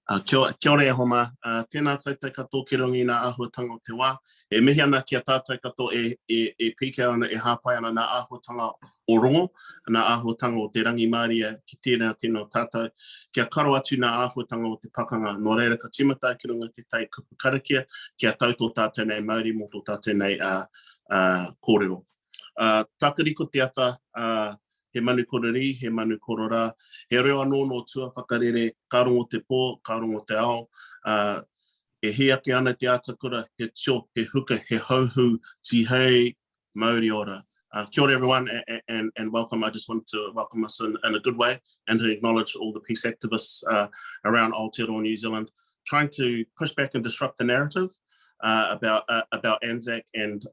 Kia ora e homa, tēnā koutou katoa ki rungi nā āhuatanga o te wā. E mihi ana ki a tātou katoa e pike ana, e hāpai ana nā āhuatanga o rongo, nā āhuatanga o te rangi Māori ki tēnā tēnā tātou. Kia karo atu nā āhuatanga o te pakanga, nō reira ka tīmata ki runga te tai kupu karakia, kia tautō tātou nei Māori mō tō tātou nei kōrero. Takariko te ata, he manu korori, he manu korora, he reo anō no tua whakarere, ka rongo te pō, ka rongo te ao, e hiake ana te atakura, he tio, he huka, he hauhu, tihei, Māori ora. Kia ora everyone and welcome. I just want to welcome us in a good way and to acknowledge all the peace activists around Aotearoa New Zealand, trying to push back and disrupt the narrative about Anzac and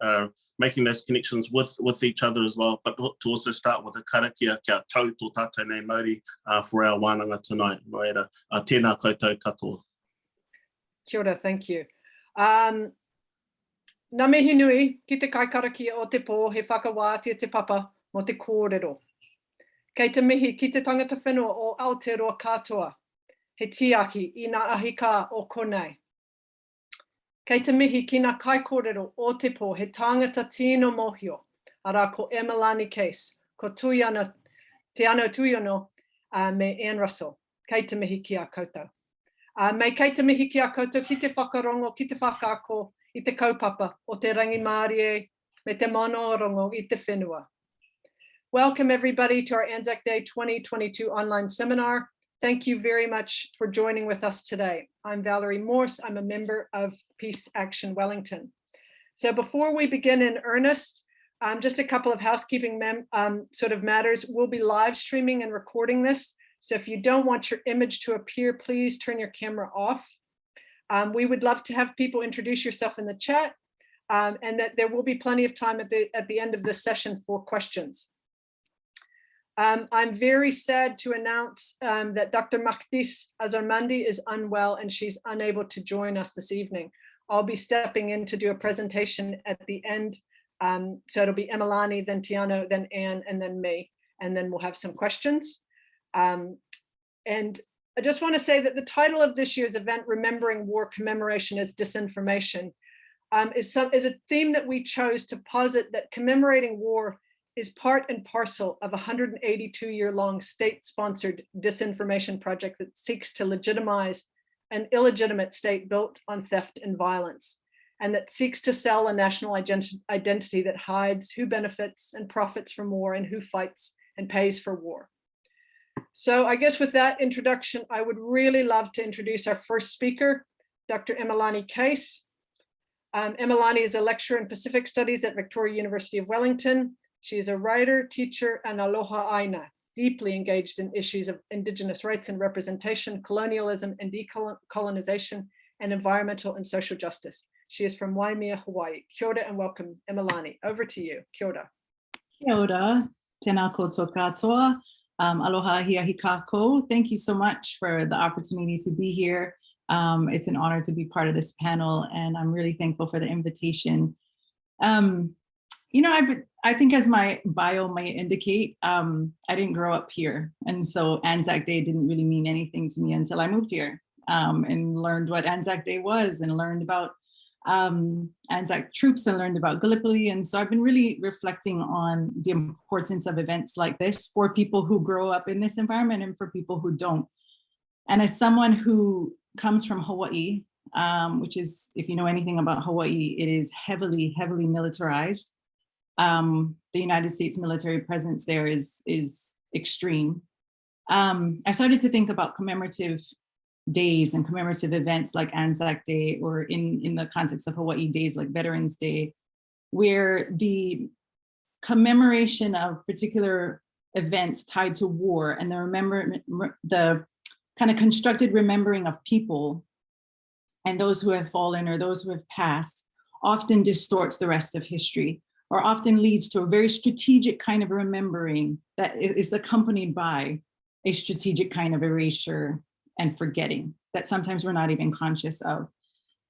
making those connections with each other as well, but to also start with a karakia kia tau tō tātou nei Māori for our wānanga tonight. Noera, tēnā koutou katoa. Kia ora, thank you. Nā mihi nui ki te kaikarakia o te pō, he whakawātia te papa mo te kōrero. Kei te mihi ki te tangata whenua o Aotearoa katoa, he tiaki i nā ahika o konei. Kei te mihi ki nā kai kōrero o te pō, he tangata tino mohio, ara ko Emalani Case, ko Tuiana, te ano Tuiano me Anne Russell. Kei te mihi ki a koutou. Mei kei te mihi ki a koutou ki te whakarongo, ki te whakaako, i te kaupapa o te rangi Māori e, me te monorongo i te whenua. Welcome everybody to our Anzac Day 2022 online seminar. Thank you very much for joining with us today. I'm Valerie Morse. I'm a member of Peace Action Wellington. So before we begin in earnest, just a couple of housekeeping sort of matters. We'll be live streaming and recording this. So if you don't want your image to appear, please turn your camera off. We would love to have people introduce yourself in the chat and that there will be plenty of time at the end of this session for questions. I'm very sad to announce that Dr. Mahdis Azarmandi is unwell and she's unable to join us this evening. I'll be stepping in to do a presentation at the end. So it'll be Emalani, then Tiano, then Anne, and then me, and then we'll have some questions. And I just want to say that the title of this year's event, Remembering War Commemoration is Disinformation, is a theme that we chose to posit that commemorating war is part and parcel of a 182-year-long state-sponsored disinformation project that seeks to legitimize an illegitimate state built on theft and violence, and that seeks to sell a national identity that hides who benefits and profits from war and who fights and pays for war. So I guess with that introduction, I would really love to introduce our first speaker, Dr. Emalani Case. Emalani is a lecturer in Pacific Studies at Victoria University of Wellington. She is a writer, teacher, and aloha aina, deeply engaged in issues of Indigenous rights and representation, colonialism and decolonization, and environmental and social justice. She is from Waimea, Hawaii. Kia ora and welcome, Emalani. Over to you. Kia ora. Kia ora, tēnā koutou katoa. Aloha hiahi kako. Thank you so much for the opportunity to be here. It's an honor to be part of this panel, and I'm really thankful for the invitation. You know, I think as my bio might indicate, I didn't grow up here. And so Anzac Day didn't really mean anything to me until I moved here and learned what Anzac Day was and learned about Anzac troops and learned about Gallipoli. And so I've been really reflecting on the importance of events like this for people who grow up in this environment and for people who don't. And as someone who comes from Hawaii, which is, if you know anything about Hawaii, it is heavily, heavily militarized. The United States military presence there is extreme. I started to think about commemorative days and commemorative events like Anzac Day, or in the context of Hawaii days like Veterans Day, where the commemoration of particular events tied to war and the kind of constructed remembering of people and those who have fallen or those who have passed often distorts the rest of history, or often leads to a very strategic kind of remembering that is accompanied by a strategic kind of erasure and forgetting that sometimes we're not even conscious of.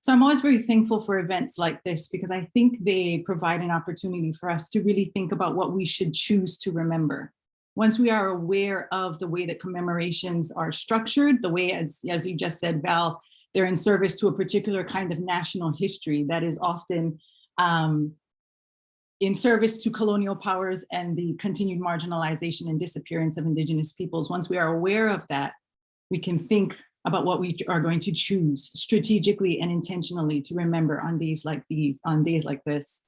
So I'm always very thankful for events like this because I think they provide an opportunity for us to really think about what we should choose to remember once we are aware of the way that commemorations are structured, the way, as you just said, Val, they're in service to a particular kind of national history that is often in service to colonial powers and the continued marginalization and disappearance of Indigenous peoples. Once we are aware of that, we can think about what we are going to choose strategically and intentionally to remember on days like these, on days like this.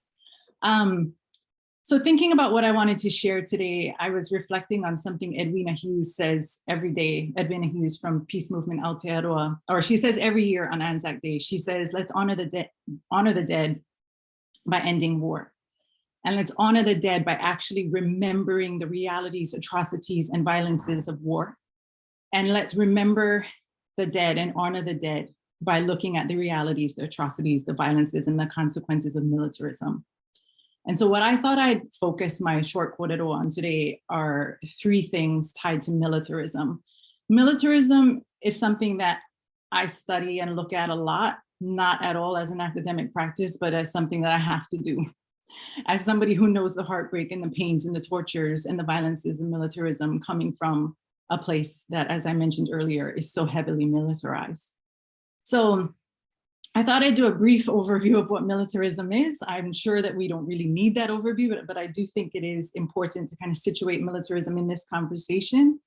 So thinking about what I wanted to share today, I was reflecting on something Edwina Hughes says every day. Edwina Hughes from Peace Movement Aotearoa, or she says every year on Anzac Day, she says, let's honor the dead by ending war. And let's honor the dead by actually remembering the realities, atrocities, and violences of war. And let's remember the dead and honor the dead by looking at the realities, the atrocities, the violences, and the consequences of militarism. And so what I thought I'd focus my short kōrero on today are three things tied to militarism. Militarism is something that I study and look at a lot, not at all as an academic practice, but as something that I have to do. As somebody who knows the heartbreak and the pains and the tortures and the violences of militarism coming from a place that, as I mentioned earlier, is so heavily militarized. So I thought I'd do a brief overview of what militarism is. I'm sure that we don't really need that overview, but I do think it is important to kind of situate militarism in this conversation.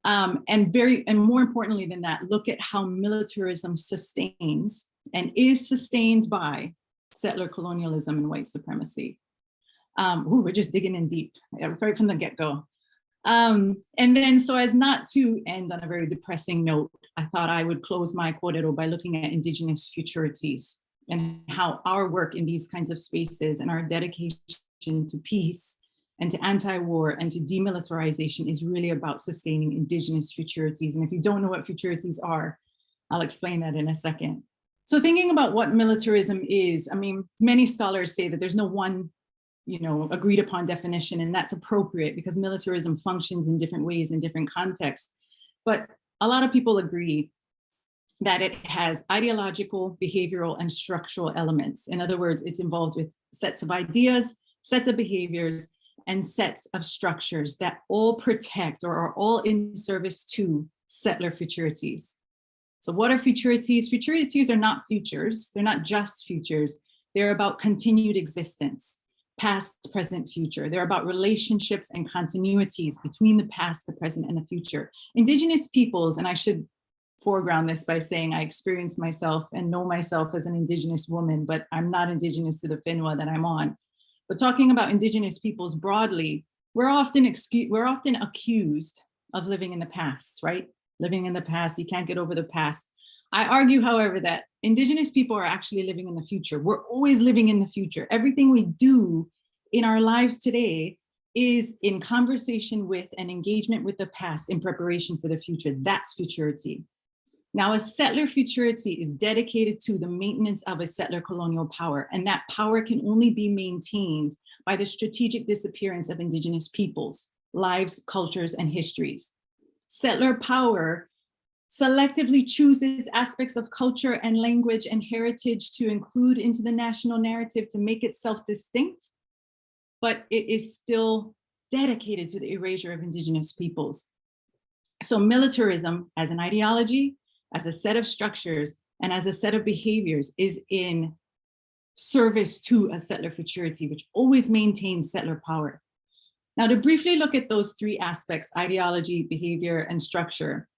And more importantly than that, look at how militarism sustains and is sustained by settler colonialism and white supremacy. We're just digging in deep right from the get-go. And then, so as not to end on a very depressing note, I thought I would close my kōrero by looking at Indigenous futurities and how our work in these kinds of spaces and our dedication to peace and to anti-war and to demilitarization is really about sustaining Indigenous futurities. And if you don't know what futurities are, I'll explain that in a second. So thinking about what militarism is, I mean, many scholars say that there's no one agreed upon definition, and that's appropriate because militarism functions in different ways in different contexts. But a lot of people agree that it has ideological, behavioral, and structural elements. In other words, it's involved with sets of ideas, sets of behaviors, and sets of structures that all protect or are all in service to settler futurities. So what are futurities? Futurities are not futures. They're not just futures. They're about continued existence. Past, present, future. They're about relationships and continuities between the past, the present, and the future. Indigenous peoples, and I should foreground this by saying I experience myself and know myself as an Indigenous woman, but I'm not Indigenous to the Whenua that I'm on. But talking about Indigenous peoples broadly, we're often accused of living in the past, right? Living in the past, you can't get over the past. I argue, however, that Indigenous people are actually living in the future. We're always living in the future. Everything we do in our lives today is in conversation with and engagement with the past in preparation for the future. That's futurity. Now, a settler futurity is dedicated to the maintenance of a settler colonial power, and that power can only be maintained by the strategic disappearance of Indigenous peoples, lives, cultures, and histories. Settler power selectively chooses aspects of culture and language and heritage to include into the national narrative to make itself distinct, but it is still dedicated to the erasure of Indigenous peoples. So militarism as an ideology, as a set of structures, and as a set of behaviors is in service to a settler futurity, which always maintains settler power. Now, to briefly look at those three aspects, ideology, behavior, and structure,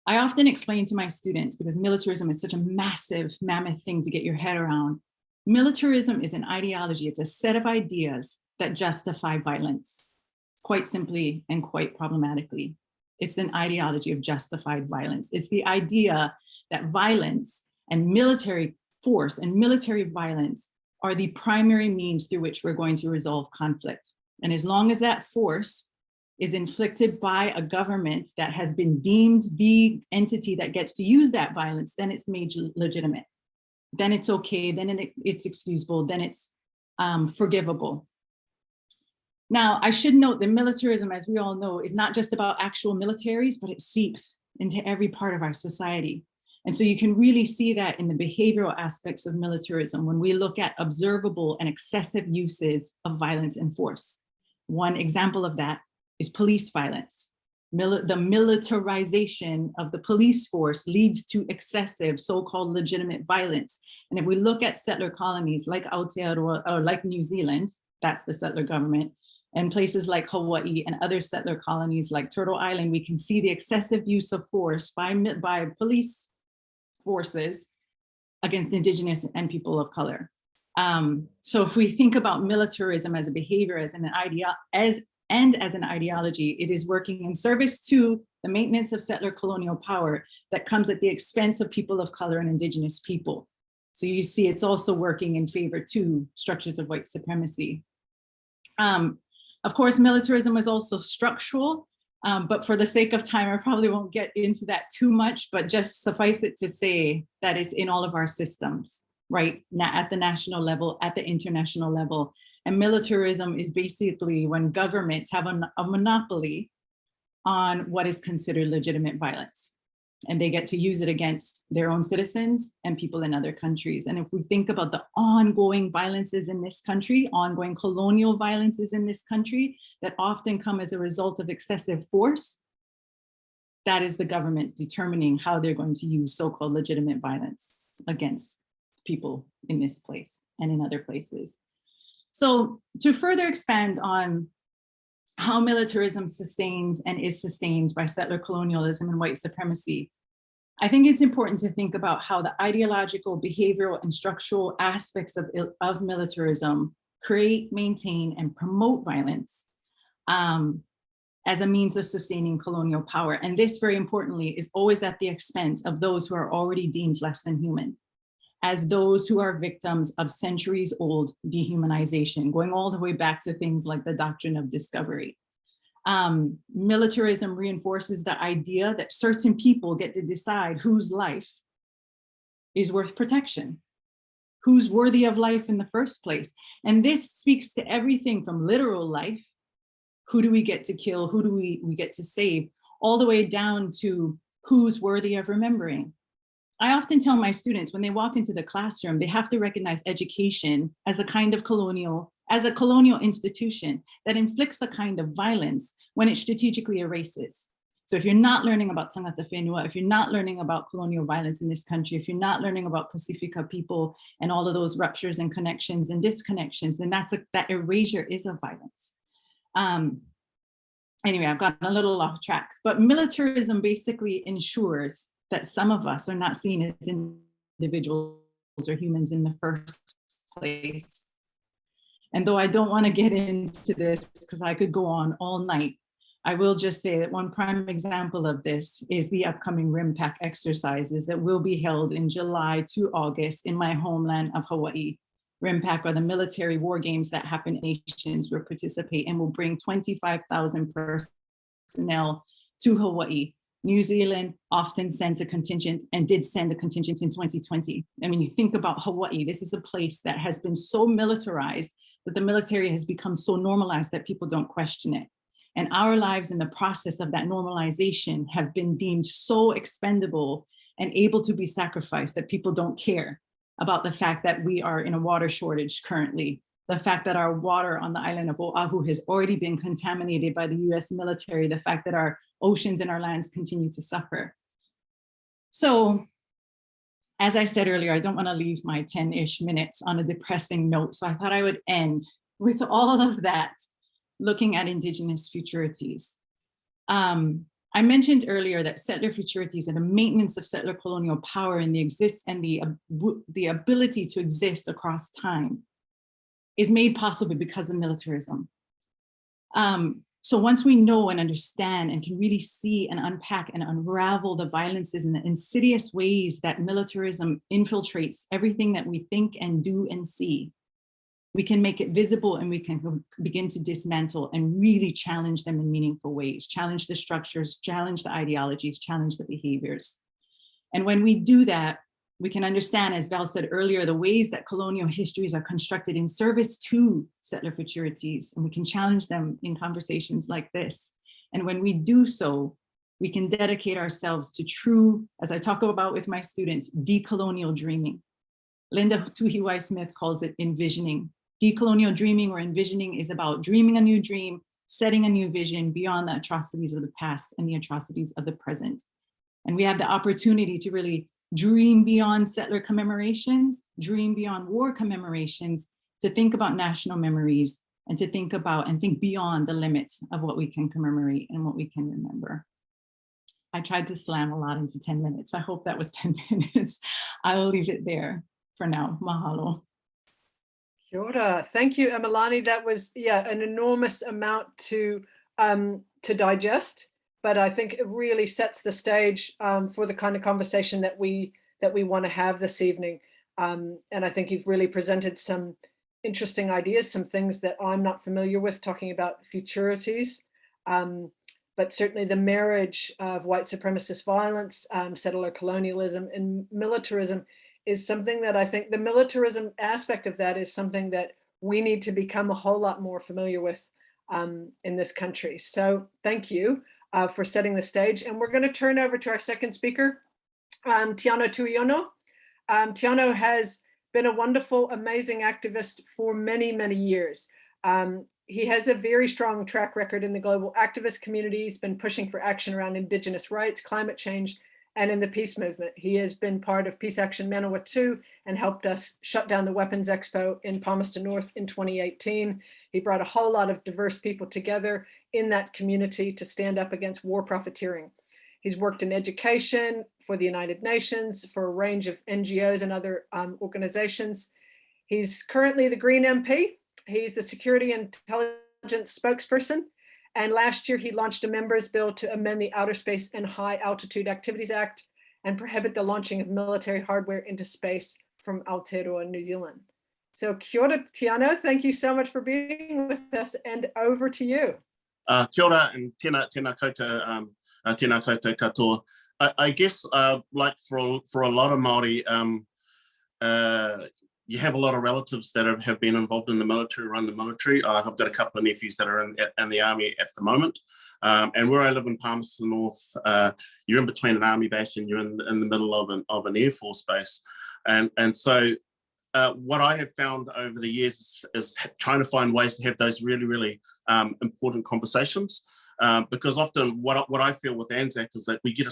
I often explain to my students, because militarism is such a massive, mammoth thing to get your head around. Militarism is an ideology. It's a set of ideas that justify violence, quite simply and quite problematically. It's an ideology of justified violence. It's the idea that violence and military force and military violence are the primary means through which we're going to resolve conflict. And as long as that force is inflicted by a government that has been deemed the entity that gets to use that violence, then it's made legitimate. Then it's okay, then it's excusable, then it's forgivable. Now, I should note that militarism, as we all know, is not just about actual militaries, but it seeps into every part of our society. And so you can really see that in the behavioral aspects of militarism when we look at observable and excessive uses of violence and force. One example of that is police violence. The militarization of the police force leads to excessive so-called legitimate violence. And if we look at settler colonies like Aotearoa or like New Zealand, that's the settler government, and places like Hawaii and other settler colonies like Turtle Island, we can see the excessive use of force by police forces against Indigenous and people of color. So if we think about militarism as a behavior, as an ideology, it is working in service to the maintenance of settler colonial power that comes at the expense of people of color and Indigenous people. So you see it's also working in favor to structures of white supremacy. Of course, militarism is also structural, but for the sake of time, I probably won't get into that too much, but just suffice it to say that it's in all of our systems, right? At the national level, at the international level. And militarism is basically when governments have a monopoly on what is considered legitimate violence. And they get to use it against their own citizens and people in other countries. And if we think about the ongoing violences in this country, ongoing colonial violences in this country that often come as a result of excessive force, that is the government determining how they're going to use so-called legitimate violence against people in this place and in other places. So to further expand on how militarism sustains and is sustained by settler colonialism and white supremacy, I think it's important to think about how the ideological, behavioral, and structural aspects of militarism create, maintain, and promote violence as a means of sustaining colonial power. And this, very importantly, is always at the expense of those who are already deemed less than human, as those who are victims of centuries-old dehumanization, going all the way back to things like the doctrine of discovery. Militarism reinforces the idea that certain people get to decide whose life is worth protection, who's worthy of life in the first place. And this speaks to everything from literal life, who do we get to kill, who do we get to save, all the way down to who's worthy of remembering. I often tell my students when they walk into the classroom, they have to recognize education as a kind of colonial institution that inflicts a kind of violence when it strategically erases. So if you're not learning about tangata whenua, if you're not learning about colonial violence in this country, if you're not learning about Pacifica people and all of those ruptures and connections and disconnections, then that erasure is a violence. Anyway, I've gotten a little off track, but militarism basically ensures that some of us are not seen as individuals or humans in the first place. And though I don't want to get into this because I could go on all night, I will just say that one prime example of this is the upcoming RIMPAC exercises that will be held in July to August in my homeland of Hawaii. RIMPAC are the military war games that happen in nations will participate and will bring 25,000 personnel to Hawaii. New Zealand often sends a contingent and did send a contingent in 2020. And when you think about Hawaii, this is a place that has been so militarized that the military has become so normalized that people don't question it. And our lives in the process of that normalization have been deemed so expendable and able to be sacrificed that people don't care about the fact that we are in a water shortage currently, the fact that our water on the island of Oahu has already been contaminated by the US military, the fact that our oceans and our lands continue to suffer. So, as I said earlier, I don't want to leave my 10-ish minutes on a depressing note. So I thought I would end with all of that, looking at Indigenous futurities. I mentioned earlier that settler futurities and the maintenance of settler colonial power and the ability to exist across time is made possible because of militarism. So once we know and understand and can really see and unpack and unravel the violences and the insidious ways that militarism infiltrates everything that we think and do and see, we can make it visible and we can begin to dismantle and really challenge them in meaningful ways, challenge the structures, challenge the ideologies, challenge the behaviors. And when we do that, we can understand, as Val said earlier, the ways that colonial histories are constructed in service to settler futurities, and we can challenge them in conversations like this. And when we do so, we can dedicate ourselves to true, as I talk about with my students, decolonial dreaming. Linda Tuhiwai Smith calls it envisioning. Decolonial dreaming or envisioning is about dreaming a new dream, setting a new vision beyond the atrocities of the past and the atrocities of the present. And we have the opportunity to really dream beyond settler commemorations, dream beyond war commemorations, to think about national memories and to think about and think beyond the limits of what we can commemorate and what we can remember. I tried to slam a lot into 10 minutes. I hope that was 10 minutes. I will leave it there for now. Mahalo. Kia ora. Thank you, Emalani. That was, yeah, an enormous amount to digest, but I think it really sets the stage for the kind of conversation that we want to have this evening. And I think you've really presented some interesting ideas, some things that I'm not familiar with, talking about futurities. But certainly the marriage of white supremacist violence, settler colonialism, and militarism is something that I think the militarism aspect of that is something that we need to become a whole lot more familiar with in this country. So thank you for setting the stage. And we're going to turn over to our second speaker, Tiano Tuiono. Tiano has been a wonderful, amazing activist for many, many years. He has a very strong track record in the global activist community. He's been pushing for action around Indigenous rights, climate change, and in the peace movement. He has been part of Peace Action Manawatu and helped us shut down the Weapons Expo in Palmerston North in 2018. He brought a whole lot of diverse people together in that community to stand up against war profiteering. He's worked in education for the United Nations, for a range of NGOs and other organizations. He's currently the Green MP. He's the Security and Intelligence spokesperson. And last year, he launched a members bill to amend the Outer Space and High Altitude Activities Act and prohibit the launching of military hardware into space from Aotearoa, New Zealand. So kia ora, Tiano, thank you so much for being with us, and over to you. Kia ora and tēnā koutou katoa. I guess like for a lot of Māori, you have a lot of relatives that have been involved in the military, run the military. I've got a couple of nephews that are in the army at the moment. And where I live in Palmerston North, you're in between an army base and you're in the middle of an Air Force base. And so what I have found over the years is trying to find ways to have those really, really important conversations. Because often what I feel with Anzac is that we get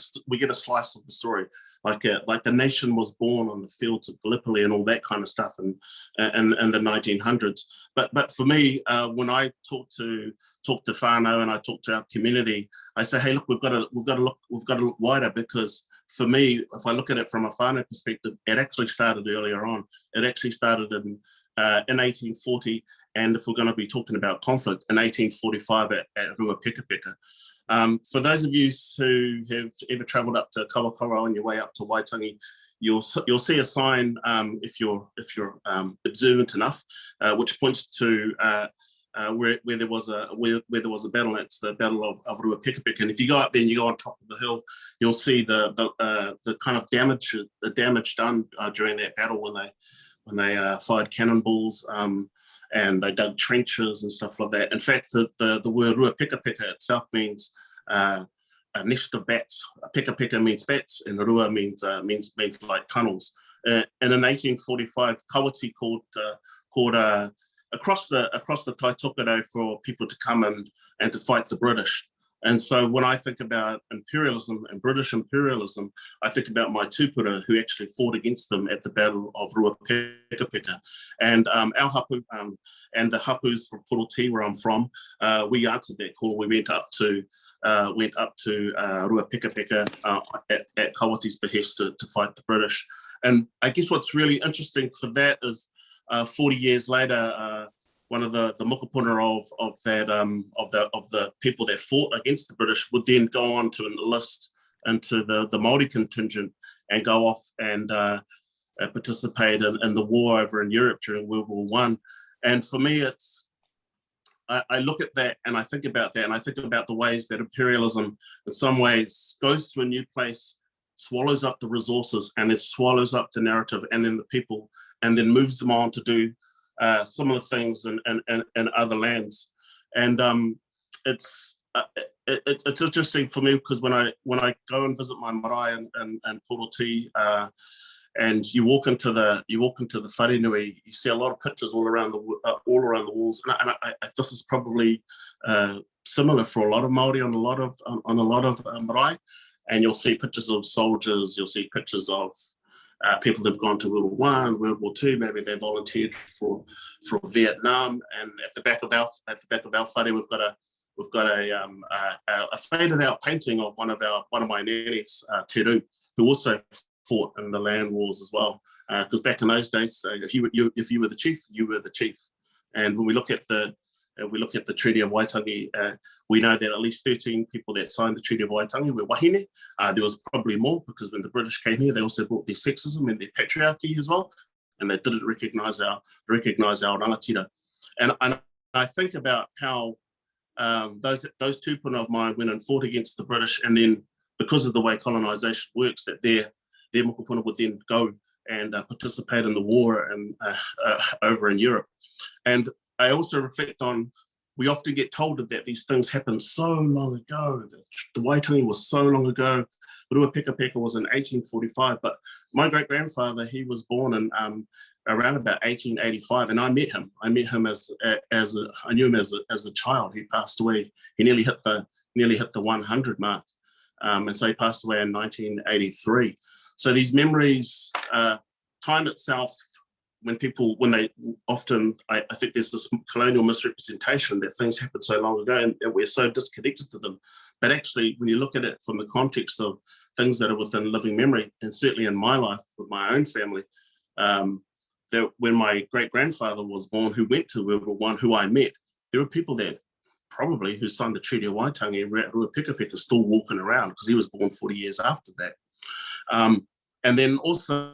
a slice of the story, like the nation was born on the fields of Gallipoli and all that kind of stuff in the 1900s. But for me, when I talk to whānau and I talk to our community, I say, hey, look, we've got to look wider, because for me, if I look at it from a whānau perspective, it actually started earlier on. It actually started in 1840. And if we're going to be talking about conflict, in 1845 at Ruapekapeka. For those of you who have ever travelled up to Kawakawa on your way up to Waitangi, you'll see a sign if you're observant enough, which points to where there was a battle. It's the Battle of Ruapekapeka. And if you go up there and you go on top of the hill, you'll see the kind of damage done during that battle when they fired cannonballs. And they dug trenches and stuff like that. In fact, the word Ruapekapeka itself means a nest of bats. Peka means bats, and Rua means like tunnels. And in 1845, Kawati called across the Taitokoro for people to come and to fight the British. And so when I think about imperialism and British imperialism, I think about my tūpura who actually fought against them at the Battle of Ruapekapeka. And our hapu and the hapus from Poroti, where I'm from, we answered that call. We went up to Ruapekapeka at Kawati's behest to fight the British. And I guess what's really interesting for that is 40 years later, one of the mokopuna of the people that fought against the British would then go on to enlist into the Māori contingent and go off and participate in the war over in Europe during World War I. And for me, I look at that and I think about that, and I think about the ways that imperialism in some ways goes to a new place, swallows up the resources, and it swallows up the narrative and then the people, and then moves them on to do similar things in other lands. And it's interesting for me because when I go and visit my marae and Poroti, and you walk into the wharenui, you see a lot of pictures all around the walls. And this is probably similar for a lot of Māori on a lot of marae, and you'll see pictures of soldiers, you'll see pictures of people that've gone to World War I, World War II, maybe they volunteered for Vietnam, and at the back of our whare, we've got a faded out painting of one of my nenes, Teru, who also fought in the land wars as well. Because back in those days, if you were the chief, you were the chief. And when we look at the Treaty of Waitangi, we know that at least 13 people that signed the Treaty of Waitangi were wahine. There was probably more, because when the British came here, they also brought their sexism and their patriarchy as well, and they didn't recognise our rangatira. And I think about how those two puna of mine went and fought against the British, and then because of the way colonisation works, that their mokopuna would then go and participate in the war and over in Europe. And I also reflect on, we often get told that these things happened so long ago. The Waitangi was so long ago. Rua Peka Peka was in 1845, but my great-grandfather, he was born in around about 1885, and I met him. I knew him as a child. He passed away. He nearly hit the 100 mark, and so he passed away in 1983. So these memories, time itself, when they often, I think there's this colonial misrepresentation that things happened so long ago and we're so disconnected to them. But actually, when you look at it from the context of things that are within living memory, and certainly in my life with my own family, that when my great-grandfather was born, who went to World War I, who I met, there were people there probably who signed the Treaty of Waitangi and Rua Peka Peka still walking around, because he was born 40 years after that. And then also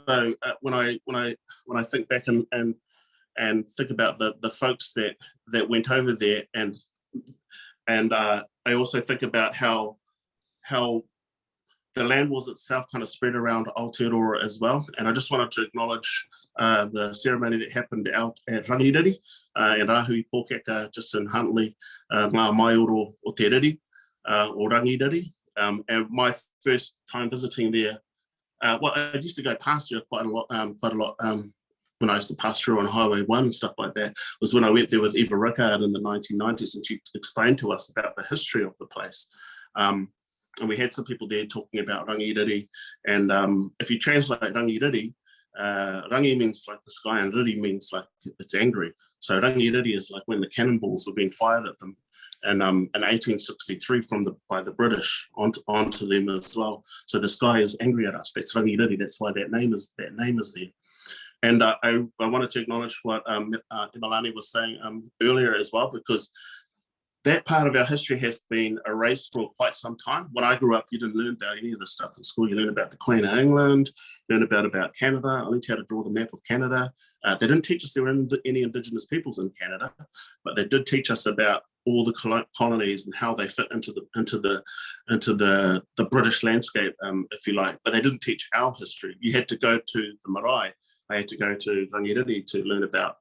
when I think back and think about the folks that went over there, and I also think about how the land was itself kind of spread around Aotearoa as well. And I just wanted to acknowledge the ceremony that happened out at Rangiriri and Rahui Pōkeka, just in Huntly, ngā maioro o te riri, o Rangiriri. And my first time visiting there, well, I used to go past there quite a lot when I used to pass through on Highway 1 and stuff like that, was when I went there with Eva Rickard in the 1990s, and she explained to us about the history of the place. And we had some people there talking about Rangiriri, and if you translate Rangiriri, Rangi means like the sky, and Riri means like it's angry. So Rangiriri is like when the cannonballs were being fired at them. And in 1863 by the British onto them as well. So the sky is angry at us. That's Rangiriri. That's why that name is there. And I wanted to acknowledge what Imalani was saying earlier as well, because that part of our history has been erased for quite some time. When I grew up, you didn't learn about any of this stuff in school. You learned about the Queen of England, learned about Canada. I learned how to draw the map of Canada. They didn't teach us there were any Indigenous peoples in Canada, but they did teach us about all the colonies and how they fit into the British landscape, if you like. But they didn't teach our history. You had to go to the marae. I had to go to Rangiriri to learn about,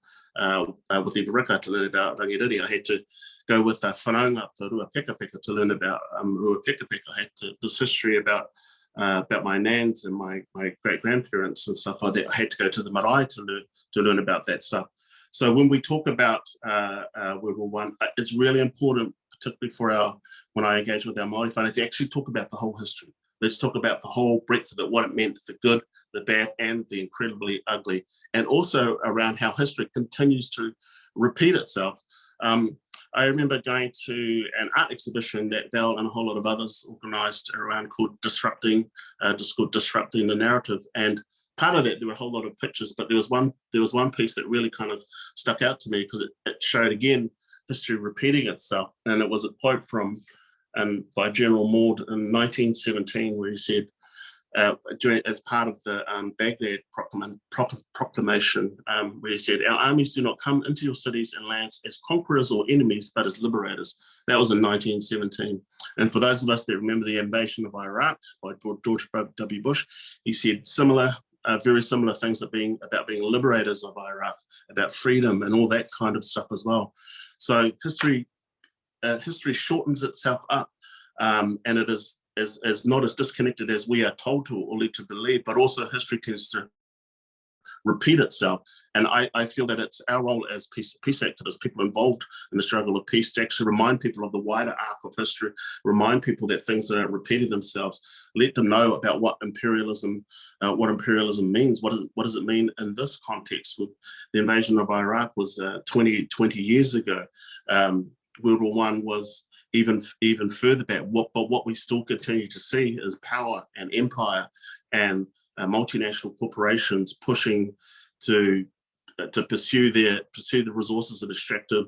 with Eva Rickard to learn about Rangiriri. I had to go with Whanaunga to Rua Peka Peka to learn about Rua Peka Peka. I had this history about my nans and my great-grandparents and stuff like that. I had to go to the marae to learn about that stuff. So when we talk about World War I, it's really important, particularly when I engage with our Māori whānau, to actually talk about the whole history. Let's talk about the whole breadth of it, what it meant, the good, the bad, and the incredibly ugly, and also around how history continues to repeat itself. I remember going to an art exhibition that Val and a whole lot of others organised around called Disrupting the Narrative. And part of that, there were a whole lot of pictures, but there was one piece that really kind of stuck out to me, because it showed, again, history repeating itself. And it was a quote by General Maud in 1917, where he said, as part of the Baghdad proclamation, where he said, "Our armies do not come into your cities and lands as conquerors or enemies, but as liberators." That was in 1917. And for those of us that remember the invasion of Iraq by George W. Bush, he said very similar things about being liberators of Iraq, about freedom and all that kind of stuff as well. So history shortens itself up, and it is not as disconnected as we are told to or led to believe, but also history tends to repeat itself. And I feel that it's our role as peace activists, people involved in the struggle of peace, to actually remind people of the wider arc of history, remind people that things that are repeating themselves, let them know about what imperialism means. What does it mean in this context? With the invasion of Iraq was 20 years ago. World War I was even further back. But what we still continue to see is power and empire and multinational corporations pushing to pursue the resources and extractive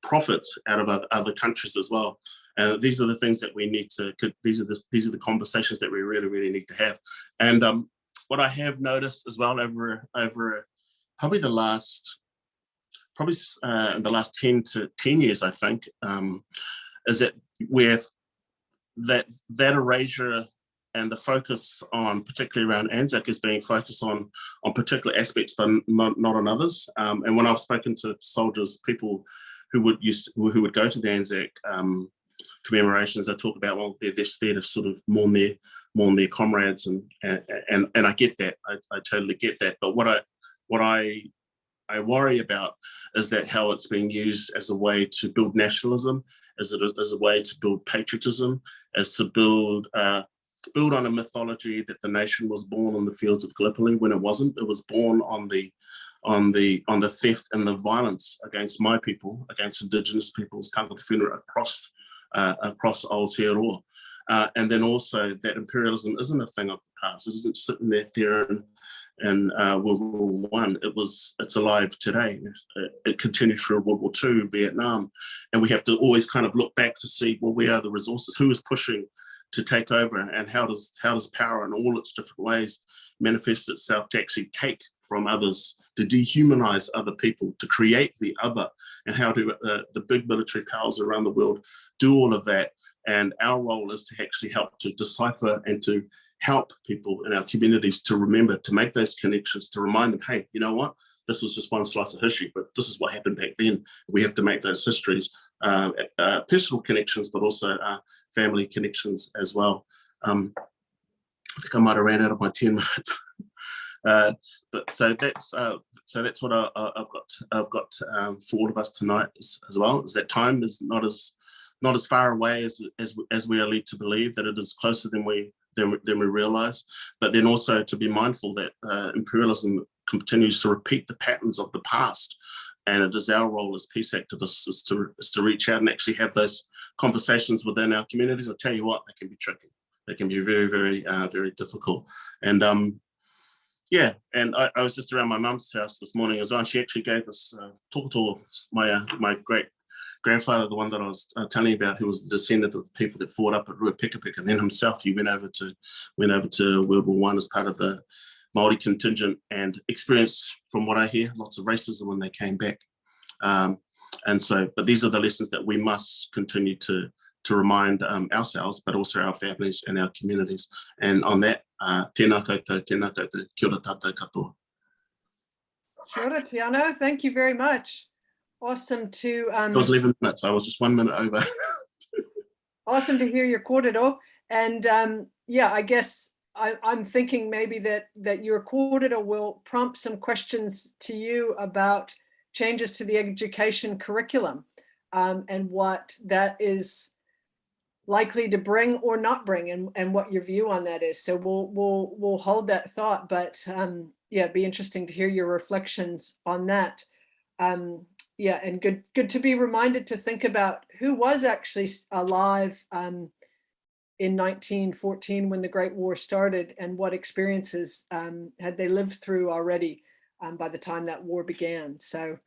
profits out of other countries as well. These are the things that we need to. These are the conversations that we really need to have. And what I have noticed as well over probably in the last 10 years, I think, is that that erasure and the focus on, particularly around Anzac, is being focused on particular aspects, but not on others. And when I've spoken to soldiers, people who would go to the Anzac commemorations, they talk about, well, they're there to sort of mourn their comrades, and I get that. I totally get that. But what I worry about is that how it's being used as a way to build nationalism, as a way to build patriotism, as to build on a mythology that the nation was born on the fields of Gallipoli, when it wasn't. It was born on the theft and the violence against my people, against Indigenous peoples, across Aotearoa. And then also that imperialism isn't a thing of the past. It isn't sitting there in World War I. It's alive today. It continued through World War II, Vietnam, and we have to always kind of look back to see, well, where are the resources? Who is pushing to take over, and how does power in all its different ways manifest itself to actually take from others, to dehumanize other people, to create the other, and how do the big military powers around the world do all of that? And our role is to actually help to decipher and to help people in our communities to remember, to make those connections, to remind them, hey, you know what? This was just one slice of history, but this is what happened back then. We have to make those histories, personal connections, but also family connections as well. I think I might have ran out of my 10 minutes. So that's what I've got for all of us tonight as well. Is that time is not as far away as we are led to believe, that it is closer than we realize, but then also to be mindful that imperialism continues to repeat the patterns of the past, and it is our role as peace activists is to reach out and actually have those conversations within our communities. I'll tell you what, they can be tricky. They can be very, very, very difficult. And yeah, and I was just around my mum's house this morning as well, and she actually gave us toko, my great grandfather, the one that I was telling you about, who was the descendant of the people that fought up at Ruapikapika, and then himself, he went over to World War I as part of the Māori contingent, and experienced, from what I hear, lots of racism when they came back. And so, but these are the lessons that we must continue to remind ourselves, but also our families and our communities. And on that, tēnā koutou, kia ora tātou katoa. Kia ora, Tiano. Thank you very much. Awesome to It was 11 minutes. I was just 1 minute over. Awesome to hear your kōrero. And yeah, I guess I'm thinking maybe that your kōrero will prompt some questions to you about changes to the education curriculum, and what that is likely to bring or not bring, and what your view on that is. So we'll hold that thought, but yeah, it'd be interesting to hear your reflections on that. Yeah, and good to be reminded to think about who was actually alive in 1914 when the Great War started, and what experiences had they lived through already by the time that war began. So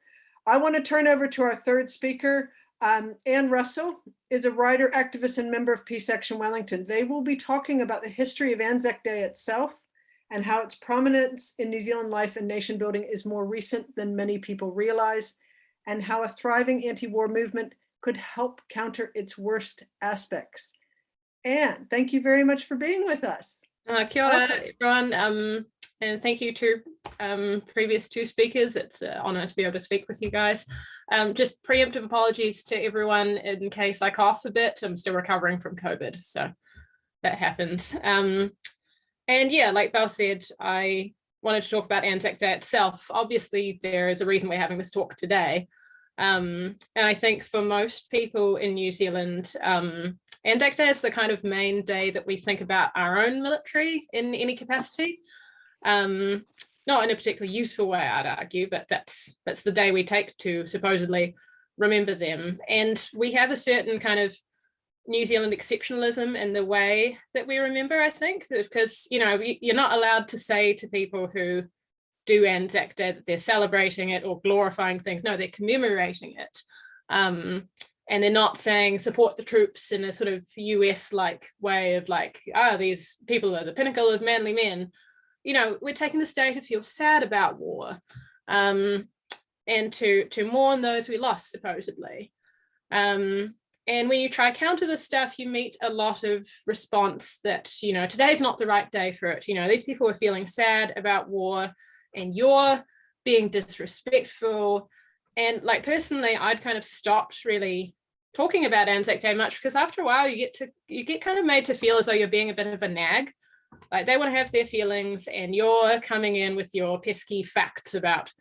I want to turn over to our third speaker. Anne Russell is a writer, activist, and member of Peace Action Wellington. They will be talking about the history of Anzac Day itself, and how its prominence in New Zealand life and nation building is more recent than many people realize, and how a thriving anti-war movement could help counter its worst aspects. Anne, thank you very much for being with us. Kia ora, everyone, and thank you to previous two speakers. It's an honour to be able to speak with you guys. Just preemptive apologies to everyone in case I cough a bit. I'm still recovering from COVID, so that happens. And yeah, like Belle said, I wanted to talk about Anzac Day itself. Obviously, there is a reason we're having this talk today. And I think for most people in New Zealand, Anzac Day is the kind of main day that we think about our own military in any capacity. Not in a particularly useful way, I'd argue, but that's the day we take to supposedly remember them. And we have a certain kind of New Zealand exceptionalism in the way that we remember, I think, because, you know, you're not allowed to say to people who do Anzac Day that they're celebrating it or glorifying things. No, they're commemorating it. And they're not saying support the troops in a sort of US-like way of like, these people are the pinnacle of manly men. You know, we're taking this day to feel sad about war, and to mourn those we lost, supposedly. And when you try counter this stuff, you meet a lot of response that, you know, today's not the right day for it. You know, these people are feeling sad about war and you're being disrespectful. And like, personally, I'd kind of stopped really talking about Anzac Day much, because after a while you get kind of made to feel as though you're being a bit of a nag. Like, they want to have their feelings and you're coming in with your pesky facts about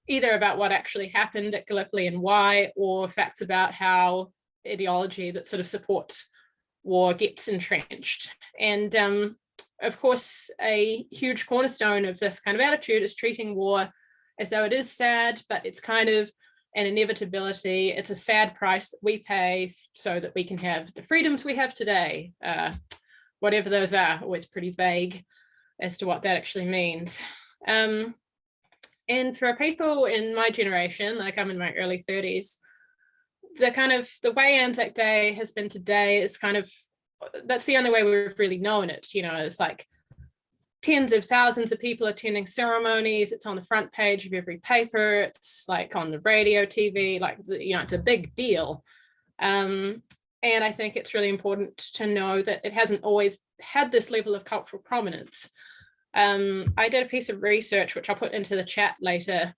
either about what actually happened at Gallipoli and why, or facts about how ideology that sort of supports war gets entrenched. And of course, a huge cornerstone of this kind of attitude is treating war as though it is sad, but it's kind of an inevitability. It's a sad price that we pay so that we can have the freedoms we have today, whatever those are. Always pretty vague as to what that actually means. And for people in my generation, like I'm in my early 30s, the way Anzac Day has been today is kind of, that's the only way we've really known it. You know, it's like tens of thousands of people attending ceremonies. It's on the front page of every paper. It's like on the radio, TV, like, you know, it's a big deal. And I think it's really important to know that it hasn't always had this level of cultural prominence. I did a piece of research, which I'll put into the chat later,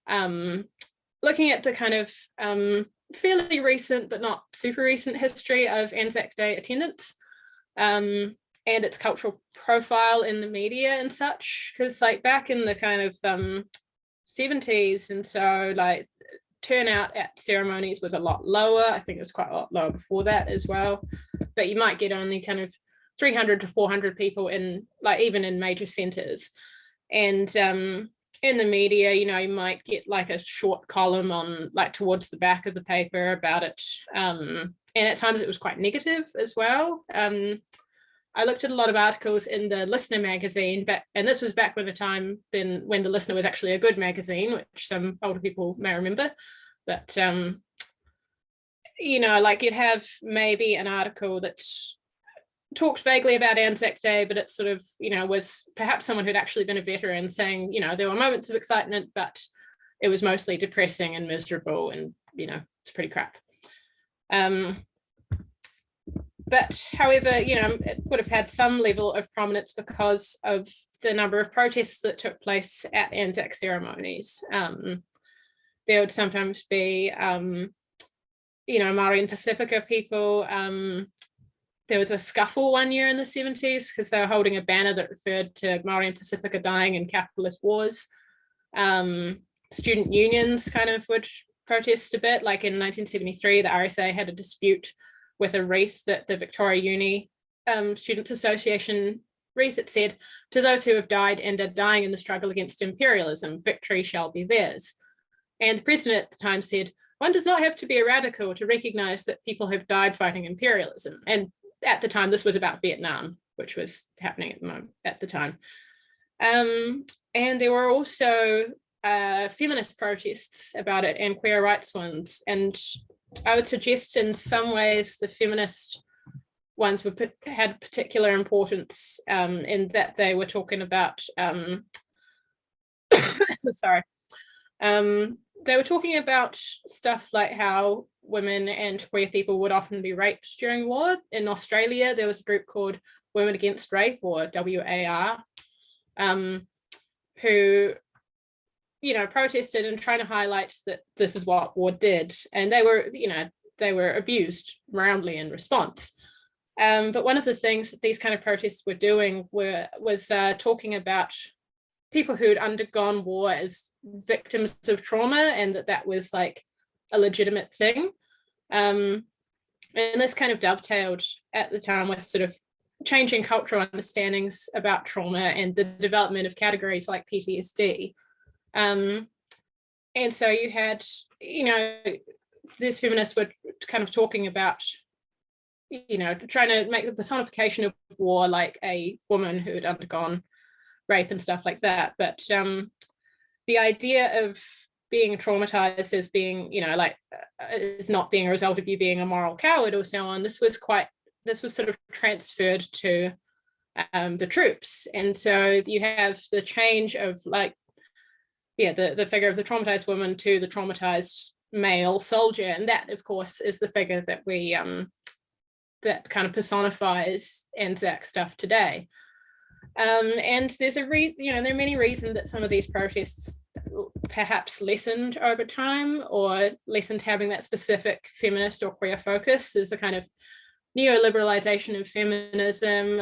looking at the kind of fairly recent but not super recent history of Anzac Day attendance, and its cultural profile in the media and such, because like back in the kind of 70s and so, like, turnout at ceremonies was a lot lower. I think it was quite a lot lower before that as well, but you might get only kind of 300 to 400 people in, like, even in major centers. And in the media, you know, you might get like a short column on, like, towards the back of the paper about it. And at times it was quite negative as well. I looked at a lot of articles in the Listener magazine, and this was back when when the Listener was actually a good magazine, which some older people may remember. But, you know, like, you'd have maybe an article that talked vaguely about Anzac Day, but it sort of, you know, was perhaps someone who'd actually been a veteran saying, you know, there were moments of excitement, but it was mostly depressing and miserable and, you know, it's pretty crap. But however, you know, it would have had some level of prominence because of the number of protests that took place at Anzac ceremonies. There would sometimes be, you know, Māori and Pacifica people. There was a scuffle one year in the 70s because they were holding a banner that referred to Māori and Pacifica dying in capitalist wars. Student unions kind of would protest a bit. Like in 1973, the RSA had a dispute with a wreath that the Victoria Uni Students Association wreath. It said, "To those who have died and are dying in the struggle against imperialism, victory shall be theirs." And the president at the time said, "One does not have to be a radical to recognize that people have died fighting imperialism." And at the time, this was about Vietnam, which was happening at the time. And there were also feminist protests about it and queer rights ones. And I would suggest in some ways the feminist ones had particular importance in that they were talking about, sorry, they were talking about stuff like how women and queer people would often be raped during war. In Australia, there was a group called Women Against Rape, or WAR, who, you know, protested and trying to highlight that this is what war did. And they were, you know, they were abused roundly in response. But one of the things that these kind of protests were doing was talking about people who'd undergone war as victims of trauma, and that was like a legitimate thing. And this kind of dovetailed at the time with sort of changing cultural understandings about trauma and the development of categories like PTSD. And so you had, you know, these feminists were kind of talking about, you know, trying to make the personification of war like a woman who had undergone rape and stuff like that. But the idea of being traumatized as being, you know, like is not being a result of you being a moral coward or so on, this was sort of transferred to the troops. And so you have the change of like, yeah, the figure of the traumatized woman to the traumatized male soldier. And that, of course, is the figure that we, that kind of personifies Anzac stuff today. And there's there are many reasons that some of these protests perhaps lessened over time, or lessened having that specific feminist or queer focus. There's the kind of neoliberalization of feminism,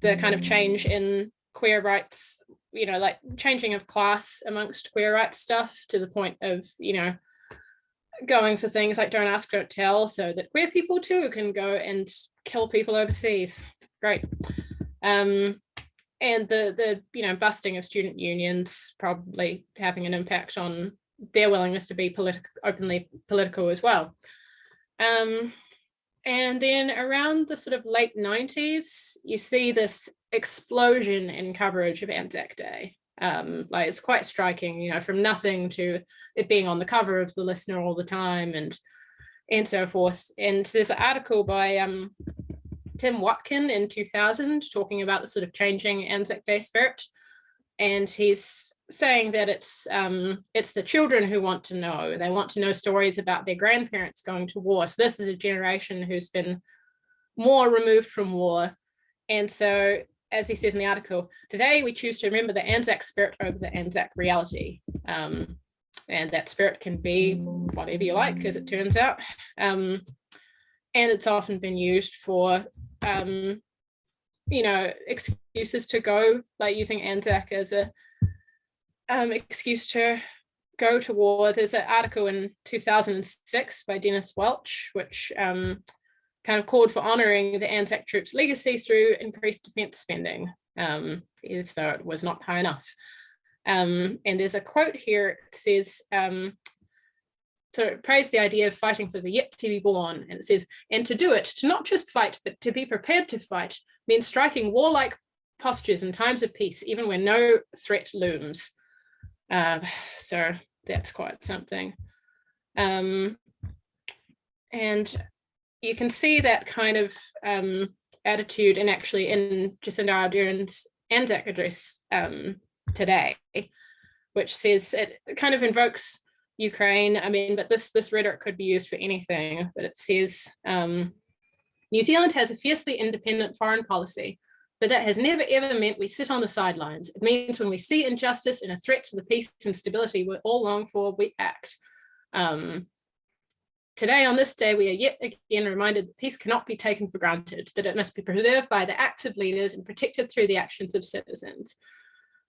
the kind of change in queer rights, you know, like changing of class amongst queer rights stuff to the point of, you know, going for things like don't ask, don't tell, so that queer people too can go and kill people overseas. Great. And the you know, busting of student unions probably having an impact on their willingness to be openly political as well. And then around the sort of late 90s, you see this explosion in coverage of Anzac Day. Like it's quite striking, you know, from nothing to it being on the cover of the Listener all the time and so forth. And there's an article by Tim Watkin in 2000 talking about the sort of changing Anzac Day spirit. And he's saying that it's the children who want to know. They want to know stories about their grandparents going to war. So this is a generation who's been more removed from war. And so, as he says in the article, today we choose to remember the Anzac spirit over the Anzac reality. And that spirit can be whatever you like, as it turns out. And it's often been used for, you know, excuses to go, like using Anzac as a excuse to go to war. There's an article in 2006 by Dennis Welch, which kind of called for honouring the Anzac troops' legacy through increased defence spending, as though it was not high enough. And there's a quote here, it says, so it praised the idea of fighting for the yet to be born, and it says, and to do it, to not just fight, but to be prepared to fight, means striking warlike postures in times of peace, even when no threat looms. So that's quite something. And you can see that kind of attitude and actually in Jacinda Ardern's Anzac address today, which says it kind of invokes Ukraine. I mean, but this rhetoric could be used for anything, but it says, New Zealand has a fiercely independent foreign policy, but that has never ever meant we sit on the sidelines. It means when we see injustice and a threat to the peace and stability we all long for, we act. Today, on this day, we are yet again reminded that peace cannot be taken for granted, that it must be preserved by the acts of leaders and protected through the actions of citizens.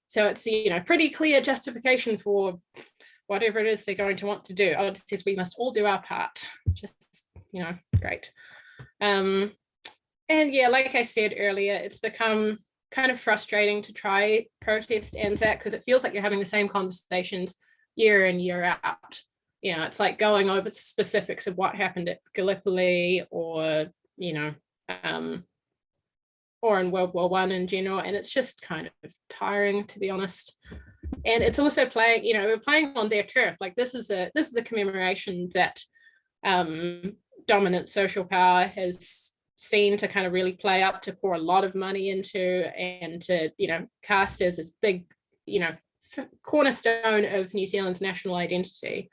So it's, you know, pretty clear justification for whatever it is they're going to want to do. Oh, it says we must all do our part. Just, you know, great. And yeah, like I said earlier, it's become kind of frustrating to try protest Anzac because it feels like you're having the same conversations year in, year out. You know, it's like going over the specifics of what happened at Gallipoli or, you know, or in World War I in general. And it's just kind of tiring, to be honest. And it's also playing, you know, we're playing on their turf. Like this is a commemoration that dominant social power has seen to kind of really play up, to pour a lot of money into, and to, you know, cast as this big, you know, cornerstone of New Zealand's national identity.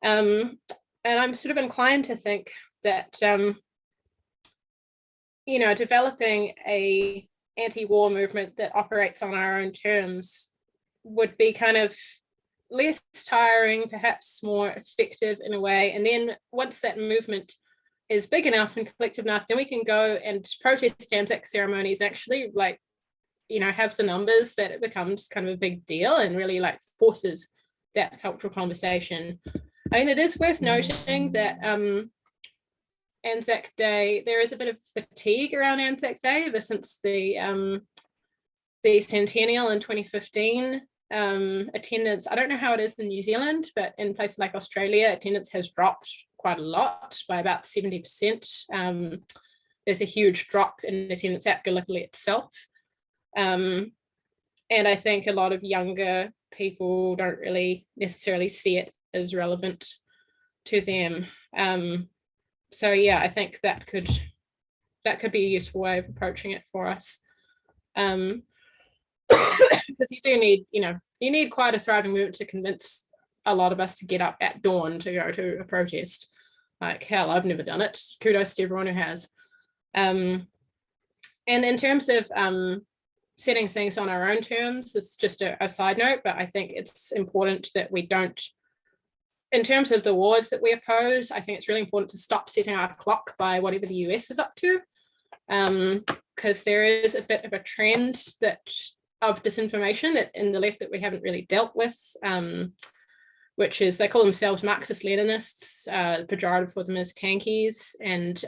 And I'm sort of inclined to think that, you know, developing a anti-war movement that operates on our own terms would be kind of less tiring, perhaps more effective in a way. And then once that movement is big enough and collective enough, then we can go and protest Anzac ceremonies actually like have the numbers, that it becomes kind of a big deal and really like forces that cultural conversation. I mean, it is worth noting that Anzac Day, there is a bit of fatigue around Anzac Day ever since the centennial in 2015. Attendance, I don't know how it is in New Zealand, but in places like Australia, attendance has dropped quite a lot, by about 70%. There's a huge drop in attendance at Gallipoli itself. And I think a lot of younger people don't really necessarily see it as relevant to them. So yeah, I think that could be a useful way of approaching it for us. Because you do need, you need quite a thriving movement to convince a lot of us to get up at dawn to go to a protest. Like, hell, I've never done it. Kudos to everyone who has. And in terms of setting things on our own terms, this is just a side note, but I think it's important that we don't, in terms of the wars that we oppose, I think it's really important to stop setting our clock by whatever the US is up to, because there is a bit of a trend of disinformation that in the left that we haven't really dealt with, which is they call themselves Marxist-Leninists. The pejorative for them is tankies, and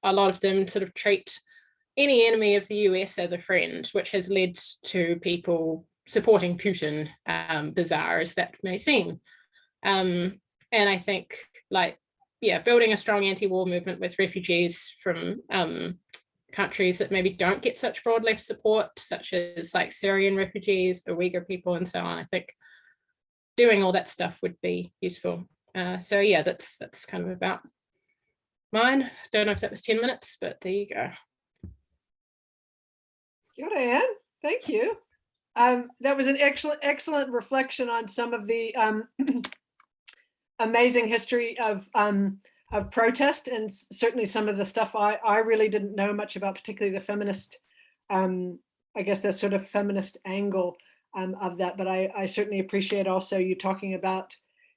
a lot of them sort of treat any enemy of the US as a friend, which has led to people supporting Putin, bizarre as that may seem. And I think, building a strong anti-war movement with refugees from countries that maybe don't get such broad left support, such as like Syrian refugees, the Uyghur people, and so on, I think doing all that stuff would be useful. So yeah, that's kind of about mine. Don't know if that was 10 minutes, but there you go. Good, Anne. Thank you. That was an excellent reflection on some of the amazing history of protest, and certainly some of the stuff I really didn't know much about, particularly the feminist, I guess the sort of feminist angle of that. But I certainly appreciate also you talking about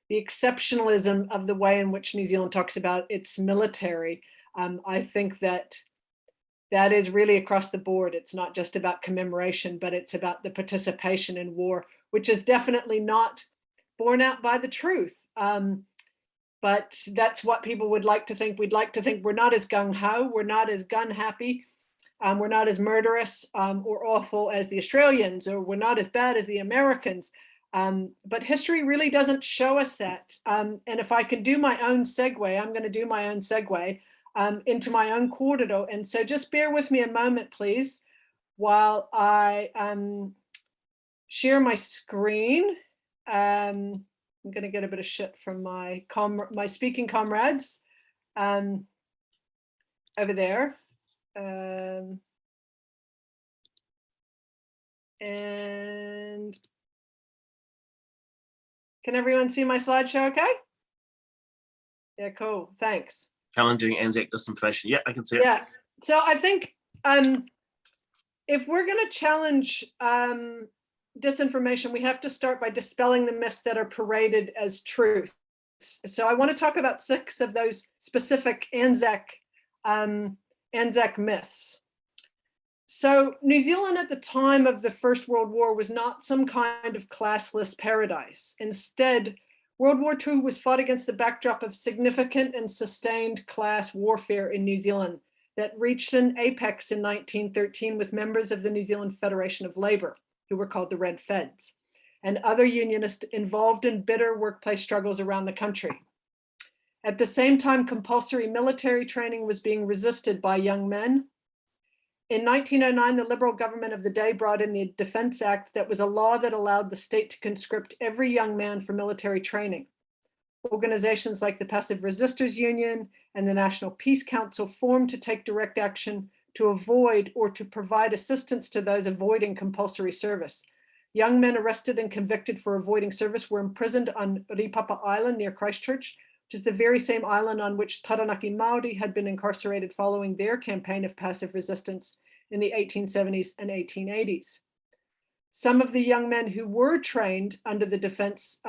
the exceptionalism of the way in which New Zealand talks about its military. I think that is really across the board. It's not just about commemoration, but it's about the participation in war, which is definitely not borne out by the truth. But that's what people would like to think. We'd like to think we're not as gung-ho, we're not as gun-happy, we're not as murderous or awful as the Australians, or we're not as bad as the Americans. But history really doesn't show us that. And if I can do my own segue, I'm going to do my own segue into my own corridor. And so just bear with me a moment, please, while I share my screen. I'm going to get a bit of shit from my speaking comrades over there. And can everyone see my slideshow okay? Yeah, cool, thanks. Challenging Anzac disinformation. Yeah, I can see it. Yeah, so I think if we're going to challenge disinformation, we have to start by dispelling the myths that are paraded as truth. So I want to talk about 6 of those specific Anzac myths. So New Zealand at the time of the First World War was not some kind of classless paradise. Instead, World War II was fought against the backdrop of significant and sustained class warfare in New Zealand that reached an apex in 1913 with members of the New Zealand Federation of Labour, who were called the Red Feds, and other unionists involved in bitter workplace struggles around the country. At the same time, compulsory military training was being resisted by young men. In 1909, the Liberal government of the day brought in the Defence Act that was a law that allowed the state to conscript every young man for military training. Organizations like the Passive Resistors Union and the National Peace Council formed to take direct action to avoid or to provide assistance to those avoiding compulsory service. Young men arrested and convicted for avoiding service were imprisoned on Ripapa Island near Christchurch, which is the very same island on which Taranaki Māori had been incarcerated following their campaign of passive resistance in the 1870s and 1880s. Some of the young men who were trained under the defense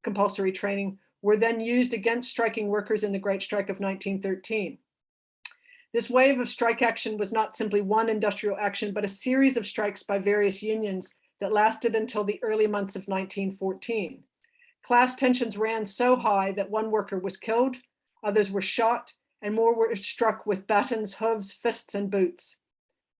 compulsory training were then used against striking workers in the Great Strike of 1913. This wave of strike action was not simply one industrial action, but a series of strikes by various unions that lasted until the early months of 1914. Class tensions ran so high that one worker was killed, others were shot, and more were struck with batons, hooves, fists, and boots.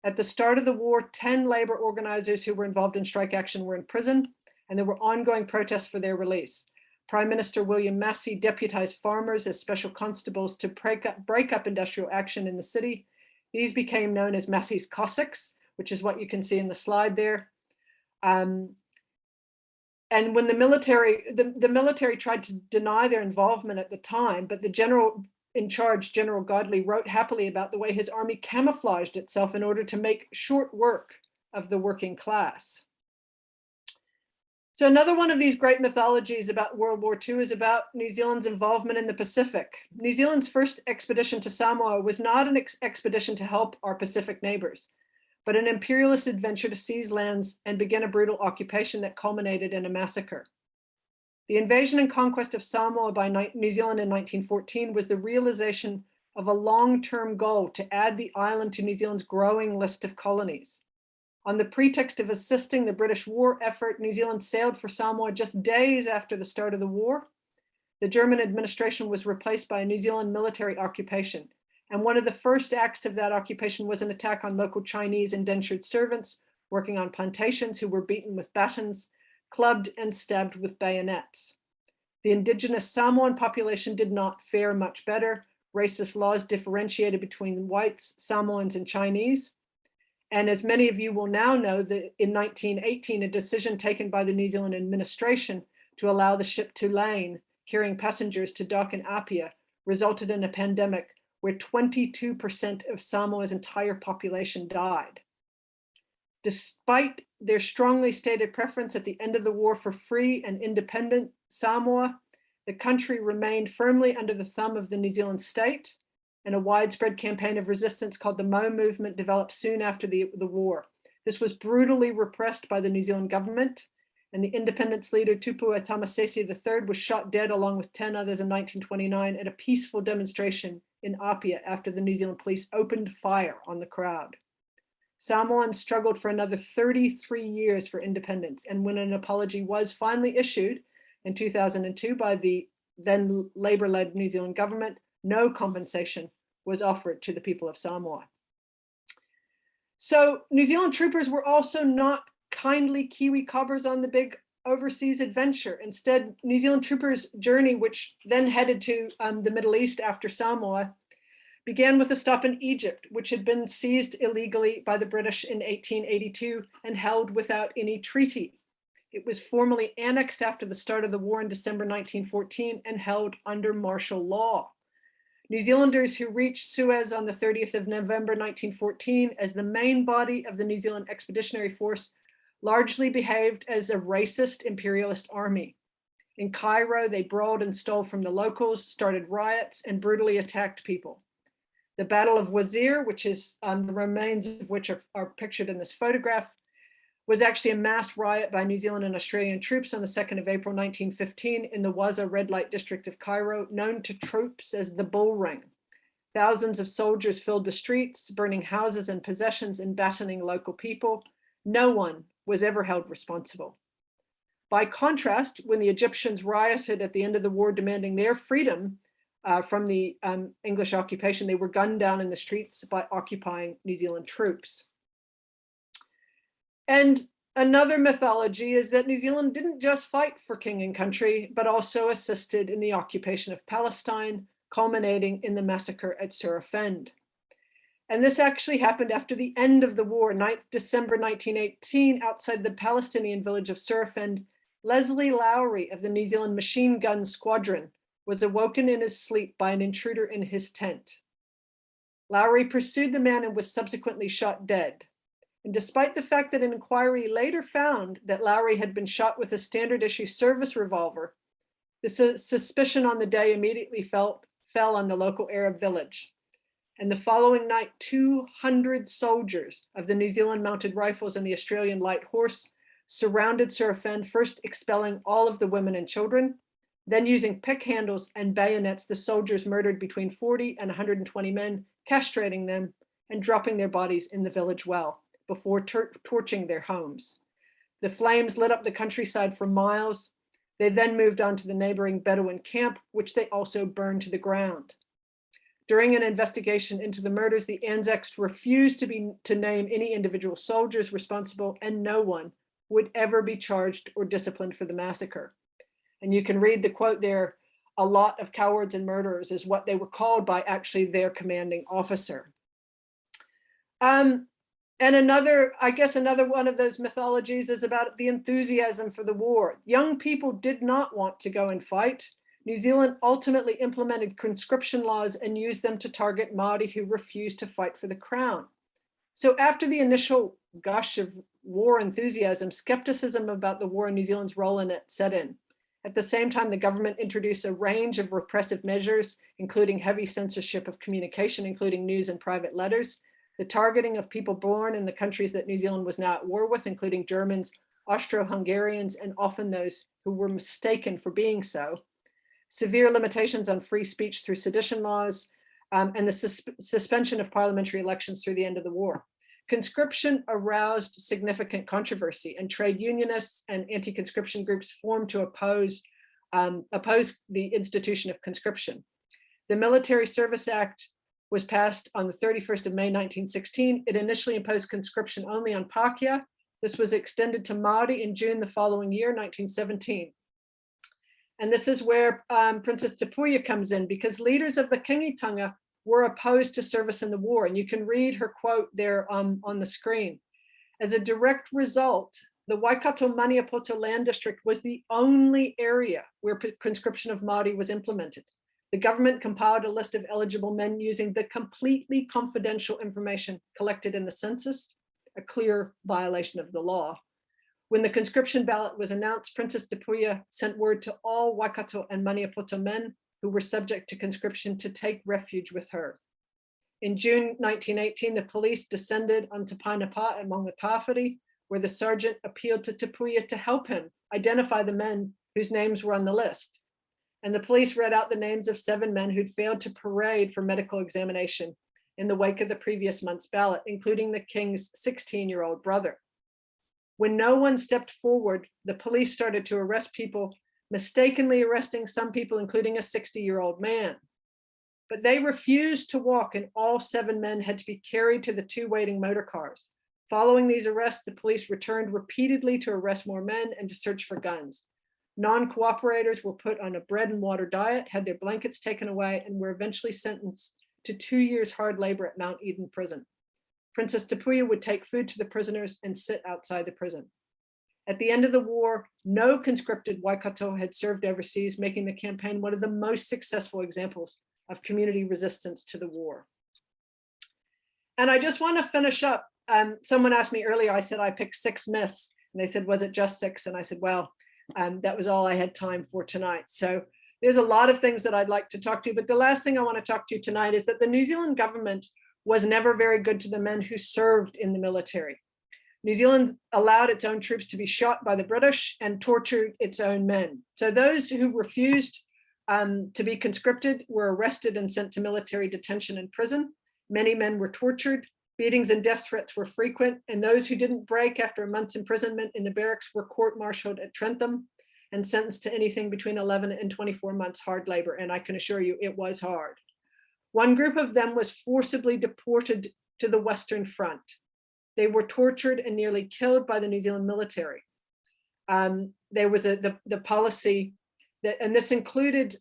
At the start of the war, 10 labor organizers who were involved in strike action were imprisoned, and there were ongoing protests for their release. Prime Minister William Massey deputized farmers as special constables to break up industrial action in the city. These became known as Massey's Cossacks, which is what you can see in the slide there. And when the military tried to deny their involvement at the time, but the general in charge, General Godley, wrote happily about the way his army camouflaged itself in order to make short work of the working class. So another one of these great mythologies about World War II is about New Zealand's involvement in the Pacific. New Zealand's first expedition to Samoa was not an expedition to help our Pacific neighbors, but an imperialist adventure to seize lands and begin a brutal occupation that culminated in a massacre. The invasion and conquest of Samoa by New Zealand in 1914 was the realization of a long-term goal to add the island to New Zealand's growing list of colonies. On the pretext of assisting the British war effort, New Zealand sailed for Samoa just days after the start of the war. The German administration was replaced by a New Zealand military occupation. And one of the first acts of that occupation was an attack on local Chinese indentured servants working on plantations who were beaten with batons, clubbed and stabbed with bayonets. The indigenous Samoan population did not fare much better. Racist laws differentiated between whites, Samoans, and Chinese. And as many of you will now know, that in 1918, a decision taken by the New Zealand administration to allow the ship Tulane, carrying passengers, to dock in Apia, resulted in a pandemic where 22% of Samoa's entire population died. Despite their strongly stated preference at the end of the war for free and independent Samoa, the country remained firmly under the thumb of the New Zealand state, and a widespread campaign of resistance called the Mo movement developed soon after the war. This was brutally repressed by the New Zealand government, and the independence leader Tupua Tamasese III was shot dead along with 10 others in 1929 at a peaceful demonstration in Apia after the New Zealand police opened fire on the crowd. Samoans struggled for another 33 years for independence, and when an apology was finally issued in 2002 by the then Labour-led New Zealand government, no compensation was offered to the people of Samoa. So New Zealand troopers were also not kindly Kiwi cobbers on the big overseas adventure. Instead, New Zealand troopers' journey, which then headed to the Middle East after Samoa, began with a stop in Egypt, which had been seized illegally by the British in 1882 and held without any treaty. It was formally annexed after the start of the war in December 1914 and held under martial law. New Zealanders who reached Suez on the 30th of November 1914 as the main body of the New Zealand Expeditionary Force largely behaved as a racist imperialist army. In Cairo, they brawled and stole from the locals, started riots, and brutally attacked people. The Battle of Wazir, which is the remains of which are pictured in this photograph, was actually a mass riot by New Zealand and Australian troops on the 2nd of April 1915 in the Waza red light district of Cairo, known to troops as the Bull Ring. Thousands of soldiers filled the streets, burning houses and possessions and batoning local people. No one was ever held responsible. By contrast, when the Egyptians rioted at the end of the war demanding their freedom from the English occupation, they were gunned down in the streets by occupying New Zealand troops. And another mythology is that New Zealand didn't just fight for king and country, but also assisted in the occupation of Palestine, culminating in the massacre at Surafend. And this actually happened after the end of the war, 9th December 1918, outside the Palestinian village of Surafend. Leslie Lowry of the New Zealand Machine Gun Squadron was awoken in his sleep by an intruder in his tent. Lowry pursued the man and was subsequently shot dead. And despite the fact that an inquiry later found that Lowry had been shot with a standard issue service revolver, the suspicion on the day immediately fell on the local Arab village. And the following night, 200 soldiers of the New Zealand Mounted Rifles and the Australian Light Horse surrounded Surafend, first expelling all of the women and children. Then using pick handles and bayonets, the soldiers murdered between 40 and 120 men, castrating them, and dropping their bodies in the village well before torching their homes. The flames lit up the countryside for miles. They then moved on to the neighboring Bedouin camp, which they also burned to the ground. During an investigation into the murders, the Anzacs refused to name any individual soldiers responsible, and no one would ever be charged or disciplined for the massacre. And you can read the quote there, "A lot of cowards and murderers" is what they were called by actually their commanding officer. And another one of those mythologies is about the enthusiasm for the war. Young people did not want to go and fight. New Zealand ultimately implemented conscription laws and used them to target Māori who refused to fight for the crown. So after the initial gush of war enthusiasm, skepticism about the war and New Zealand's role in it set in. At the same time, the government introduced a range of repressive measures, including heavy censorship of communication, including news and private letters, the targeting of people born in the countries that New Zealand was now at war with, including Germans, Austro-Hungarians, and often those who were mistaken for being so, severe limitations on free speech through sedition laws, and the suspension of parliamentary elections through the end of the war. Conscription aroused significant controversy, and trade unionists and anti-conscription groups formed to oppose the institution of conscription. The Military Service Act was passed on the 31st of May 1916. It initially imposed conscription only on Pākehā. This was extended to Māori in June the following year, 1917. And this is where Princess Tapuia comes in, because leaders of the Kingitanga were opposed to service in the war. And you can read her quote there on the screen. As a direct result, the Waikato Maniapoto Land District was the only area where conscription of Māori was implemented. The government compiled a list of eligible men using the completely confidential information collected in the census, a clear violation of the law. When the conscription ballot was announced, Princess Tapuia sent word to all Waikato and Maniapoto men who were subject to conscription to take refuge with her. In June 1918, the police descended on Te Painapa at Maungatawhiri, where the sergeant appealed to Tapuia to help him identify the men whose names were on the list. And the police read out the names of 7 men who'd failed to parade for medical examination in the wake of the previous month's ballot, including the king's 16-year-old brother. When no one stepped forward, the police started to arrest people, mistakenly arresting some people, including a 60-year-old man. But they refused to walk, and all 7 men had to be carried to the 2 waiting motor cars. Following these arrests, the police returned repeatedly to arrest more men and to search for guns. Non-cooperators were put on a bread and water diet, had their blankets taken away, and were eventually sentenced to 2 years hard labor at Mount Eden prison. Princess Tapuia would take food to the prisoners and sit outside the prison. At the end of the war, no conscripted Waikato had served overseas, making the campaign one of the most successful examples of community resistance to the war. And I just want to finish up. Someone asked me earlier, I said I picked 6 myths, and they said, was it just 6? And I said, well, that was all I had time for tonight. So there's a lot of things that I'd like to talk to, but the last thing I want to talk to you tonight is that the New Zealand government was never very good to the men who served in the military. New Zealand allowed its own troops to be shot by the British and tortured its own men. So those who refused to be conscripted were arrested and sent to military detention and prison. Many men were tortured. Beatings and death threats were frequent, and those who didn't break after a month's imprisonment in the barracks were court-martialed at Trentham and sentenced to anything between 11 and 24 months hard labor, and I can assure you it was hard. One group of them was forcibly deported to the Western Front. They were tortured and nearly killed by the New Zealand military. There was the policy that, and this included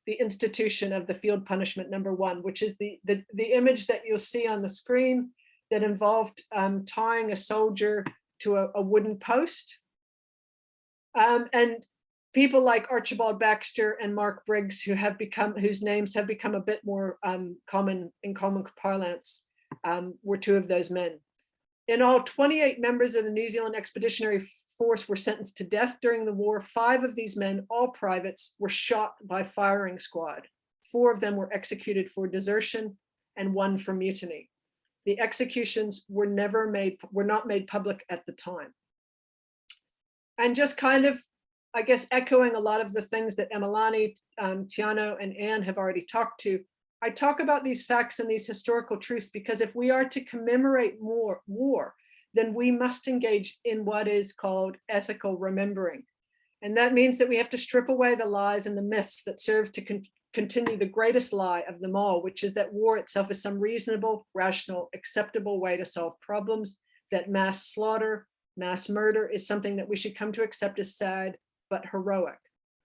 the institution of the field punishment number 1, which is the image that you'll see on the screen that involved tying a soldier to a wooden post. And people like Archibald Baxter and Mark Briggs, whose names have become a bit more common in common parlance, were 2 of those men. In all, 28 members of the New Zealand Expeditionary Force were sentenced to death during the war. 5 of these men, all privates, were shot by firing squad. 4 of them were executed for desertion and 1 for mutiny. The executions were not made public at the time. And just kind of, I guess, echoing a lot of the things that Emalani, Tiano, and Anne have already talked to, I talk about these facts and these historical truths because if we are to commemorate war, then we must engage in what is called ethical remembering. And that means that we have to strip away the lies and the myths that serve to continue the greatest lie of them all, which is that war itself is some reasonable, rational, acceptable way to solve problems, that mass slaughter, mass murder is something that we should come to accept as sad but heroic.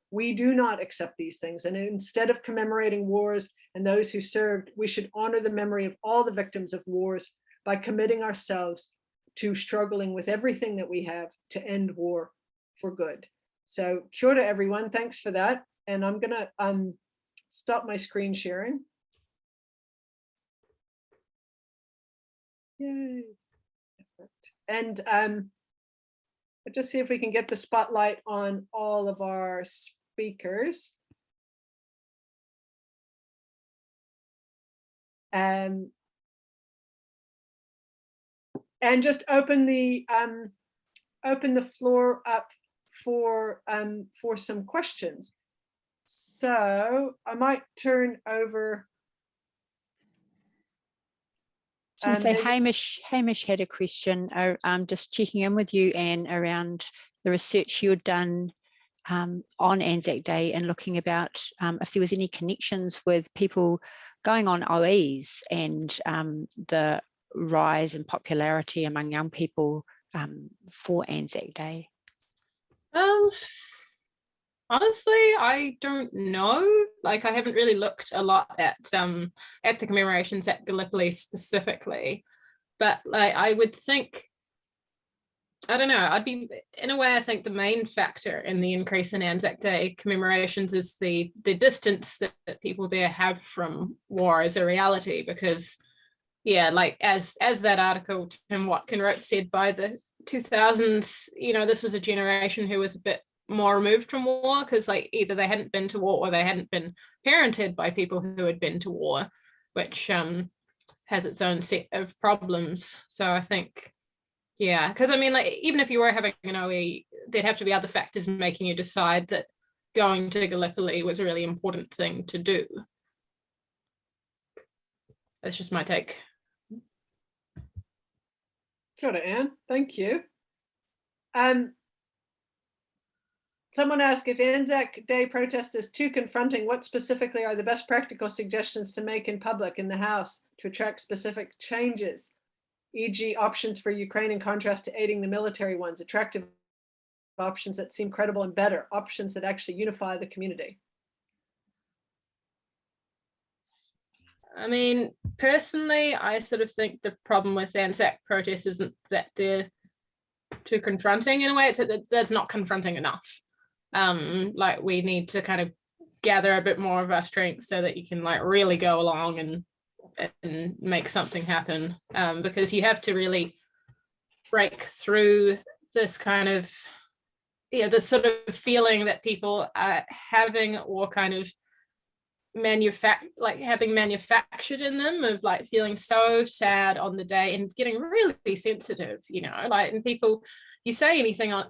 We do not accept these things. And instead of commemorating wars and those who served, we should honor the memory of all the victims of wars by committing ourselves to struggling with everything that we have to end war for good. So kia ora, everyone. Thanks for that. And I'm gonna stop my screen sharing. Yay. And let's just see if we can get the spotlight on all of our speakers. And just open the floor up for some questions. So I might turn over. So Hamish had a question. I'm just checking in with you, Anne, around the research you'd done on Anzac Day and looking about if there was any connections with people going on OEs and the rise in popularity among young people for Anzac Day. Honestly, I don't know. Like, I haven't really looked a lot at the commemorations at Gallipoli specifically, but like I would think, I don't know, I'd be, in a way, I think the main factor in the increase in Anzac Day commemorations is the distance that people there have from war as a reality, because yeah, like as that article Tim Watkin wrote said, by the 2000s, you know, this was a generation who was a bit more removed from war, because like either they hadn't been to war or they hadn't been parented by people who had been to war, which has its own set of problems. So I think, yeah, because I mean, like, even if you were having an OE, there'd have to be other factors making you decide that going to Gallipoli was a really important thing to do. That's just my take. Kia ora, Anne. Thank you. Someone asked, if Anzac Day protest is too confronting, what specifically are the best practical suggestions to make in public in the House to attract specific changes, e.g. options for Ukraine in contrast to aiding the military ones, attractive options that seem credible and better, options that actually unify the community? I mean, personally, I sort of think the problem with Anzac protests isn't that they're too confronting in a way, it's that that's not confronting enough. Like, we need to kind of gather a bit more of our strength so that you can like really go along and make something happen, because you have to really break through this kind of, yeah, this sort of feeling that people are having, or kind of having manufactured in them, of like feeling so sad on the day and getting really sensitive, you know, like, and people, you say anything on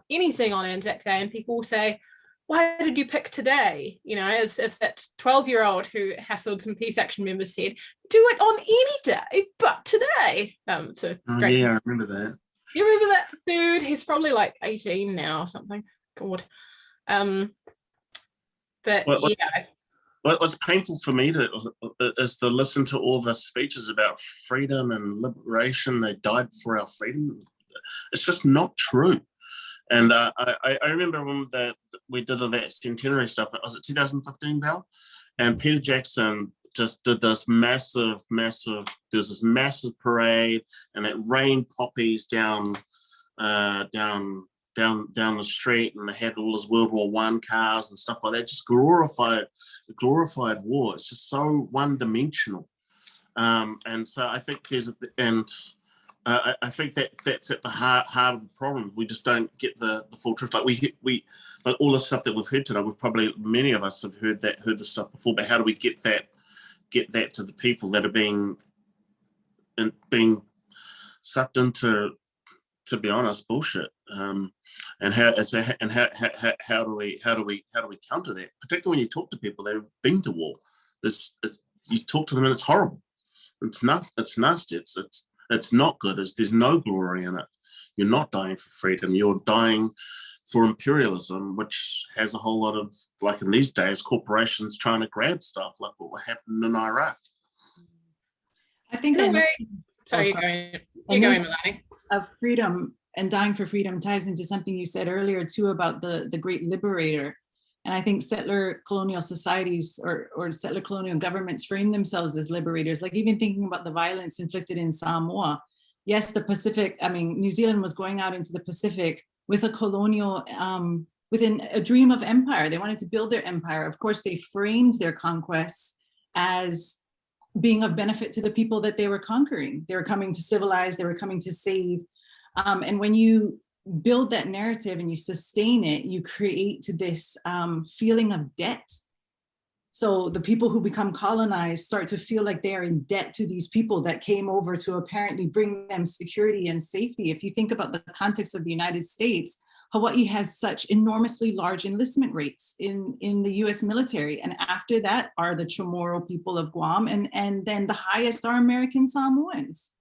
Anzac Day and people will say, why did you pick today? You know, as that 12-year-old who hassled some Peace Action members said, do it on any day but today. So great. Yeah, I remember that. You remember that dude? He's probably like 18 now or something. God. But yeah. What's painful for me is to listen to all the speeches about freedom and liberation. They died for our freedom. It's just not true. And I remember when we did that centenary stuff. Was it 2015, Belle? And Peter Jackson just did this massive. There was this massive parade, and it rained poppies down the street, and they had all those World War I cars and stuff like that. Just glorified war. It's just so one-dimensional. And so I think I think that's at the heart of the problem. We just don't get the full truth. Like we like all the stuff that we've heard today. Many of us have heard the stuff before. But how do we get that to the people that are being sucked into, to be honest, bullshit? And how do we counter that? Particularly when you talk to people that have been to war. It's you talk to them and it's horrible. It's nasty. It's not good. There's no glory in it. You're not dying for freedom. You're dying for imperialism, which has a whole lot of, like in these days, corporations trying to grab stuff, like what happened in Iraq. I think you're going, Melanie. Of freedom and dying for freedom ties into something you said earlier too about the great liberator. And I think settler colonial societies or settler colonial governments frame themselves as liberators. Like even thinking about the violence inflicted in Samoa. Yes, the Pacific, I mean, New Zealand was going out into the Pacific with a colonial, within a dream of empire. They wanted to build their empire. Of course, they framed their conquests as being of benefit to the people that they were conquering. They were coming to civilize, they were coming to save. And when you build that narrative and you sustain it, you create this feeling of debt. So the people who become colonized start to feel like they are in debt to these people that came over to apparently bring them security and safety. If you think about the context of the United States, Hawaii has such enormously large enlistment rates in the US military. And after that are the Chamorro people of Guam, and then the highest are American Samoans.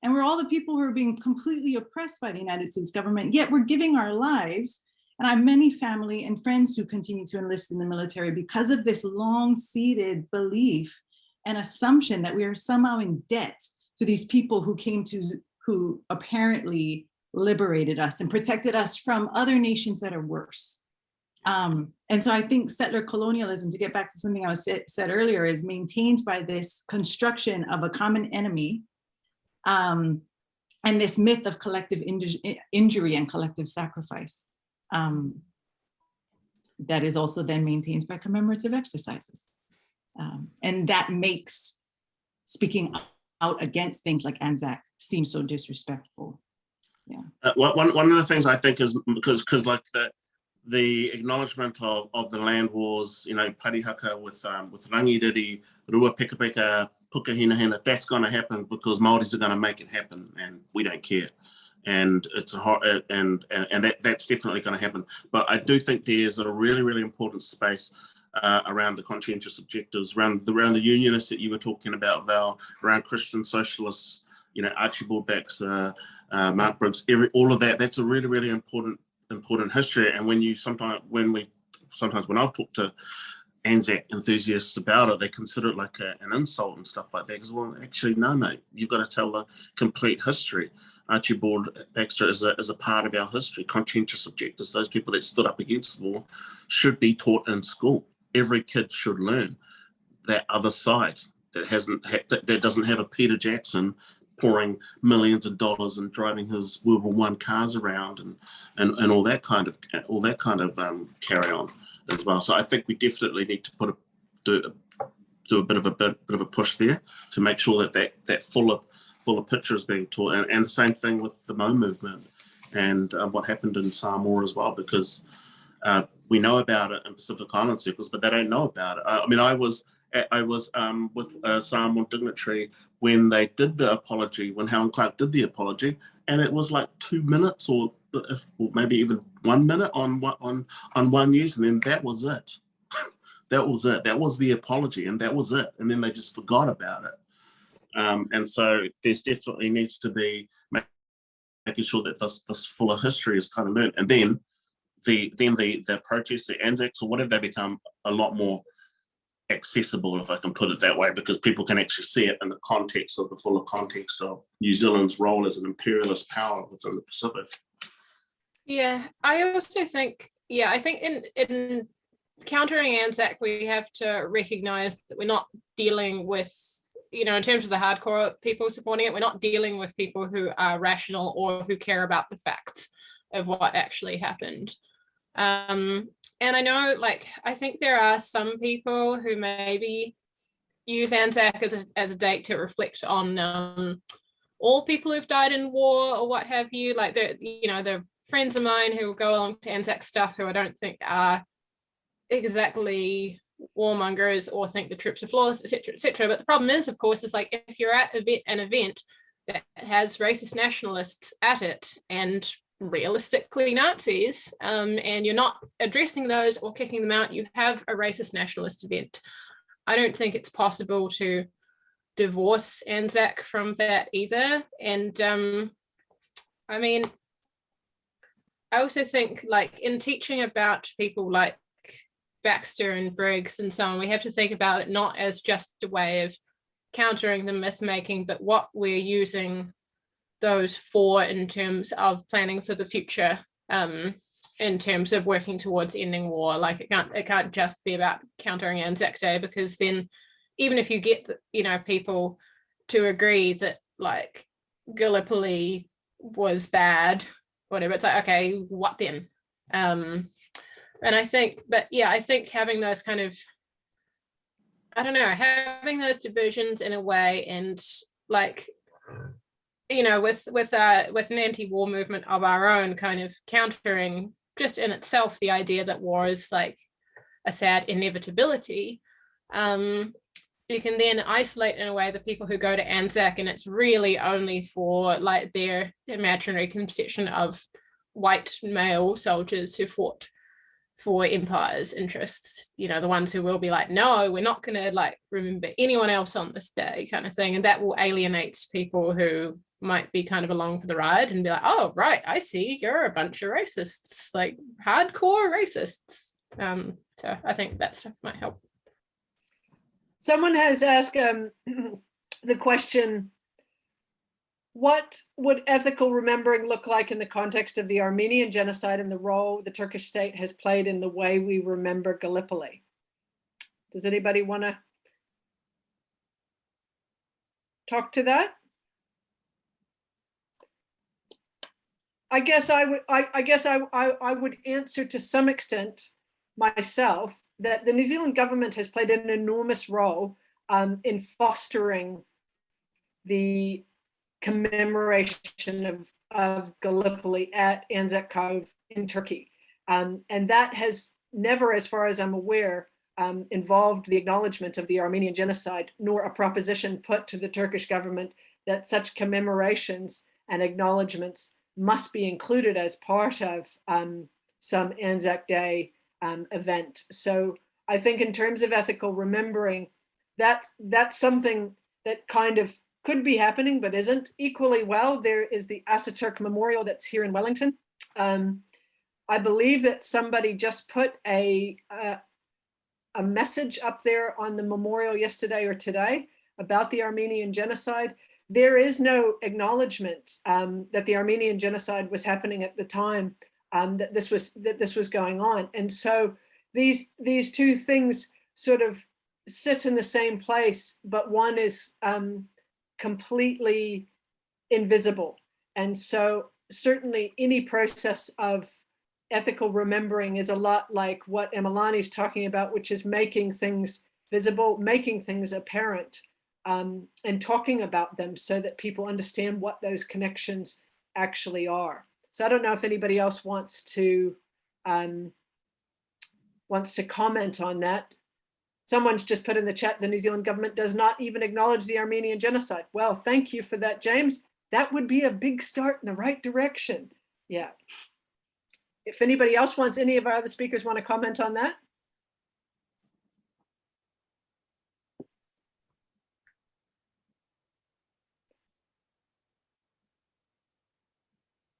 And we're all the people who are being completely oppressed by the United States government, yet we're giving our lives. And I have many family and friends who continue to enlist in the military because of this long-seated belief and assumption that we are somehow in debt to these people who apparently liberated us and protected us from other nations that are worse. And so I think settler colonialism, to get back to something I said earlier, is maintained by this construction of a common enemy, and this myth of collective injury and collective sacrifice. That is also then maintained by commemorative exercises. And that makes speaking out against things like Anzac seem so disrespectful. Yeah. One of the things I think is because like the acknowledgement of the land wars, you know, parihaka with rangiriri, rua peka peka, puka hina hina, that's going to happen because Māoris are going to make it happen, and we don't care. And it's and that's definitely going to happen. But I do think there's a really, really important space around the conscientious objectives, around the unionists that you were talking about, Val, around Christian socialists, you know, Archibald Bax, Mark Briggs, all of that. That's a really, really important history. And when I've talked to Anzac enthusiasts about it, they consider it like an insult and stuff like that. Because, well, actually, no, mate, you've got to tell the complete history. Archibald Baxter is a part of our history. Conscientious objectives, those people that stood up against the war, should be taught in school. Every kid should learn that other side that doesn't have a Peter Jackson pouring millions of dollars and driving his World War I cars around and all that kind of carry on as well. So I think we definitely need to do a bit of a push there to make sure that fuller picture is being taught, and the same thing with the Mo movement and what happened in Samoa as well, because we know about it in Pacific Island circles, but they don't know about it. I mean, I was with a Samoan dignitary when they did the apology, when Helen Clark did the apology, and it was like 2 minutes or maybe even 1 minute on one news, and then that was it. That was it. That was the apology, and that was it. And then they just forgot about it. And so there's definitely needs to be making sure that this fuller history is kind of learned, and then the protests, the Anzacs or whatever, they become a lot more accessible, if I can put it that way, because people can actually see it in the context of the fuller context of New Zealand's role as an imperialist power within the Pacific. Yeah, I also think, I think in countering Anzac, we have to recognize that we're not dealing with, you know, in terms of the hardcore people supporting it, we're not dealing with people who are rational or who care about the facts of what actually happened. And I know, like, I think there are some people who maybe use Anzac as a date to reflect on all people who've died in war or what have you. Like, they're friends of mine who go along to Anzac stuff who I don't think are exactly warmongers or think the troops are flawless, etc., etc. But the problem is, of course, is like if you're at an event that has racist nationalists at it and realistically Nazis, and you're not addressing those or kicking them out, you have a racist nationalist event. I don't think it's possible to divorce Anzac from that either. And I mean, I also think, like, in teaching about people like Baxter and Briggs and so on, we have to think about it not as just a way of countering the myth making, but what we're using those for in terms of planning for the future, in terms of working towards ending war. Like, it can't just be about countering Anzac Day, because then even if you get, you know, people to agree that like Gallipoli was bad, whatever, it's like, okay, what then? And I think, but yeah, I think having those kind of, I don't know, having those divisions in a way, and like, you know, with an anti-war movement of our own, kind of countering just in itself the idea that war is like a sad inevitability. You can then isolate in a way the people who go to Anzac, and it's really only for like their imaginary conception of white male soldiers who fought for empire's interests, you know, the ones who will be like, no, we're not going to like remember anyone else on this day, kind of thing. And that will alienate people who might be kind of along for the ride and be like, oh, right, I see, you're a bunch of racists, like hardcore racists. So I think that stuff might help. Someone has asked the question, what would ethical remembering look like in the context of the Armenian genocide and the role the Turkish state has played in the way we remember Gallipoli? Does anybody want to talk to that? I guess I would answer to some extent myself that the New Zealand government has played an enormous role in fostering the commemoration of Gallipoli at Anzac Cove in Turkey. And that has never, as far as I'm aware, involved the acknowledgement of the Armenian genocide, nor a proposition put to the Turkish government that such commemorations and acknowledgements must be included as part of some Anzac Day event. So I think in terms of ethical remembering, that's something that kind of could be happening, but isn't. Equally well, there is the Ataturk Memorial that's here in Wellington. I believe that somebody just put a message up there on the memorial yesterday or today about the Armenian genocide. There is no acknowledgement that the Armenian genocide was happening at the time that this was going on. And so these two things sort of sit in the same place, but one is completely invisible. And so certainly any process of ethical remembering is a lot like what Emelani's talking about, which is making things visible, making things apparent, and talking about them so that people understand what those connections actually are. So I don't know if anybody else wants to comment on that. Someone's just put in the chat, the New Zealand government does not even acknowledge the Armenian genocide. Well, thank you for that, James. That would be a big start in the right direction. Yeah. If anybody else wants, any of our other speakers want to comment on that?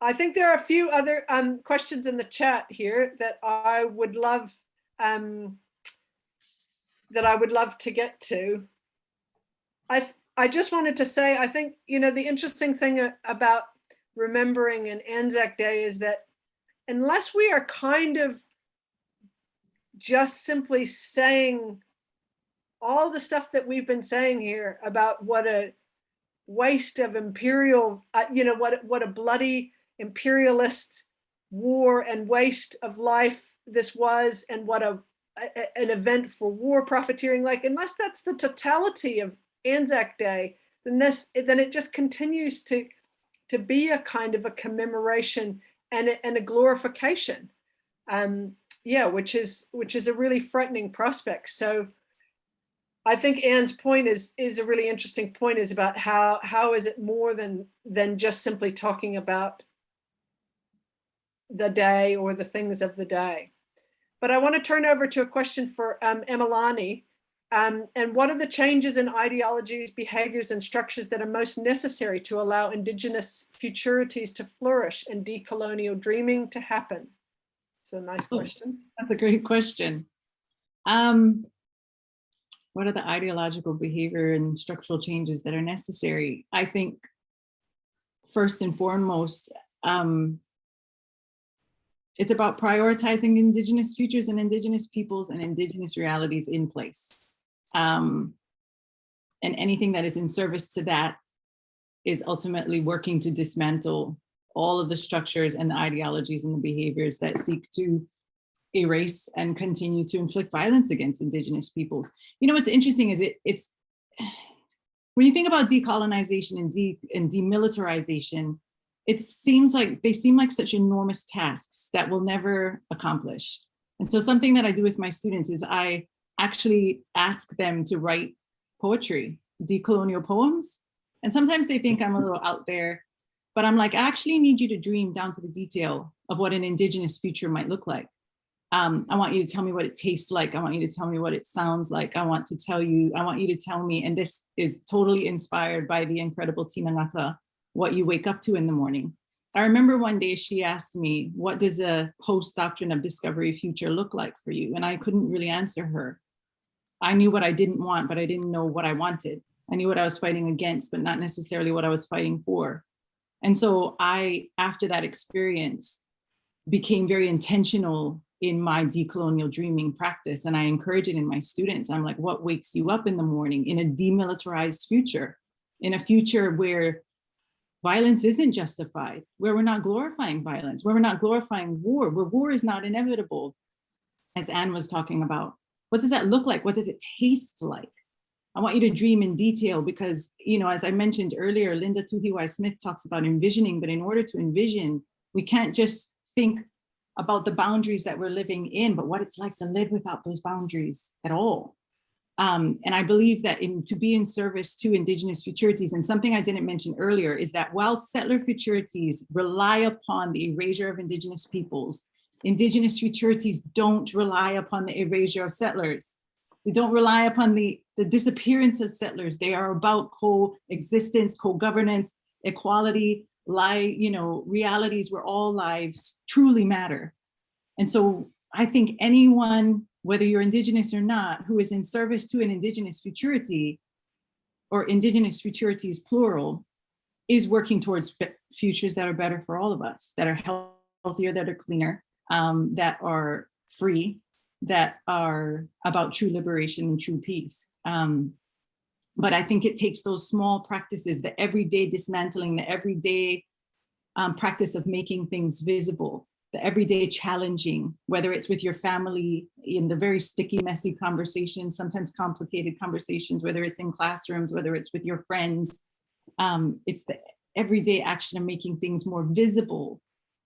I think there are a few other questions in the chat here that I would love to get to. I just wanted to say, I think, you know, the interesting thing about remembering an Anzac Day is that unless we are kind of just simply saying all the stuff that we've been saying here about what a waste of imperial, you know, what a bloody imperialist war and waste of life this was, and what an event for war profiteering, like, unless that's the totality of Anzac Day, then it just continues to be a kind of a commemoration and a glorification, yeah, which is a really frightening prospect. So I think Anne's point is a really interesting point, is about how is it more than just simply talking about the day or the things of the day. But I want to turn over to a question for Emelani. And what are the changes in ideologies, behaviors, and structures that are most necessary to allow Indigenous futurities to flourish and decolonial dreaming to happen? It's a nice question. That's a great question. What are the ideological behavior and structural changes that are necessary? I think first and foremost, it's about prioritizing Indigenous futures and Indigenous peoples and Indigenous realities in place. And anything that is in service to that is ultimately working to dismantle all of the structures and the ideologies and the behaviors that seek to erase and continue to inflict violence against Indigenous peoples. You know, what's interesting is it's when you think about decolonization and demilitarization, it seems like they seem like such enormous tasks that we'll never accomplish. And so something that I do with my students is I actually ask them to write poetry, decolonial poems. And sometimes they think I'm a little out there, but I'm like, I actually need you to dream down to the detail of what an Indigenous future might look like. I want you to tell me what it tastes like. I want you to tell me what it sounds like. I want you to tell me, and this is totally inspired by the incredible Tina Ngata, what you wake up to in the morning. I remember one day she asked me, what does a post-doctrine of discovery future look like for you? And I couldn't really answer her. I knew what I didn't want, but I didn't know what I wanted. I knew what I was fighting against, but not necessarily what I was fighting for. And so I, after that experience, became very intentional in my decolonial dreaming practice. And I encourage it in my students. I'm like, what wakes you up in the morning in a demilitarized future, in a future where violence isn't justified, where we're not glorifying violence, where we're not glorifying war, where war is not inevitable, as Anne was talking about. What does that look like? What does it taste like? I want you to dream in detail because, you know, as I mentioned earlier, Linda Tuhiwai Smith talks about envisioning, but in order to envision, we can't just think about the boundaries that we're living in, but what it's like to live without those boundaries at all. And I believe that to be in service to Indigenous futurities, and something I didn't mention earlier is that while settler futurities rely upon the erasure of Indigenous peoples, Indigenous futurities don't rely upon the erasure of settlers. They don't rely upon the disappearance of settlers. They are about coexistence, co-governance, equality, realities where all lives truly matter. And so I think anyone, whether you're Indigenous or not, who is in service to an Indigenous futurity, or Indigenous futurities plural, is working towards futures that are better for all of us, that are healthier, that are cleaner, that are free, that are about true liberation and true peace. But I think it takes those small practices, the everyday dismantling, the everyday practice of making things visible, the everyday challenging, whether it's with your family in the very sticky, messy conversations, sometimes complicated conversations, whether it's in classrooms, whether it's with your friends. It's the everyday action of making things more visible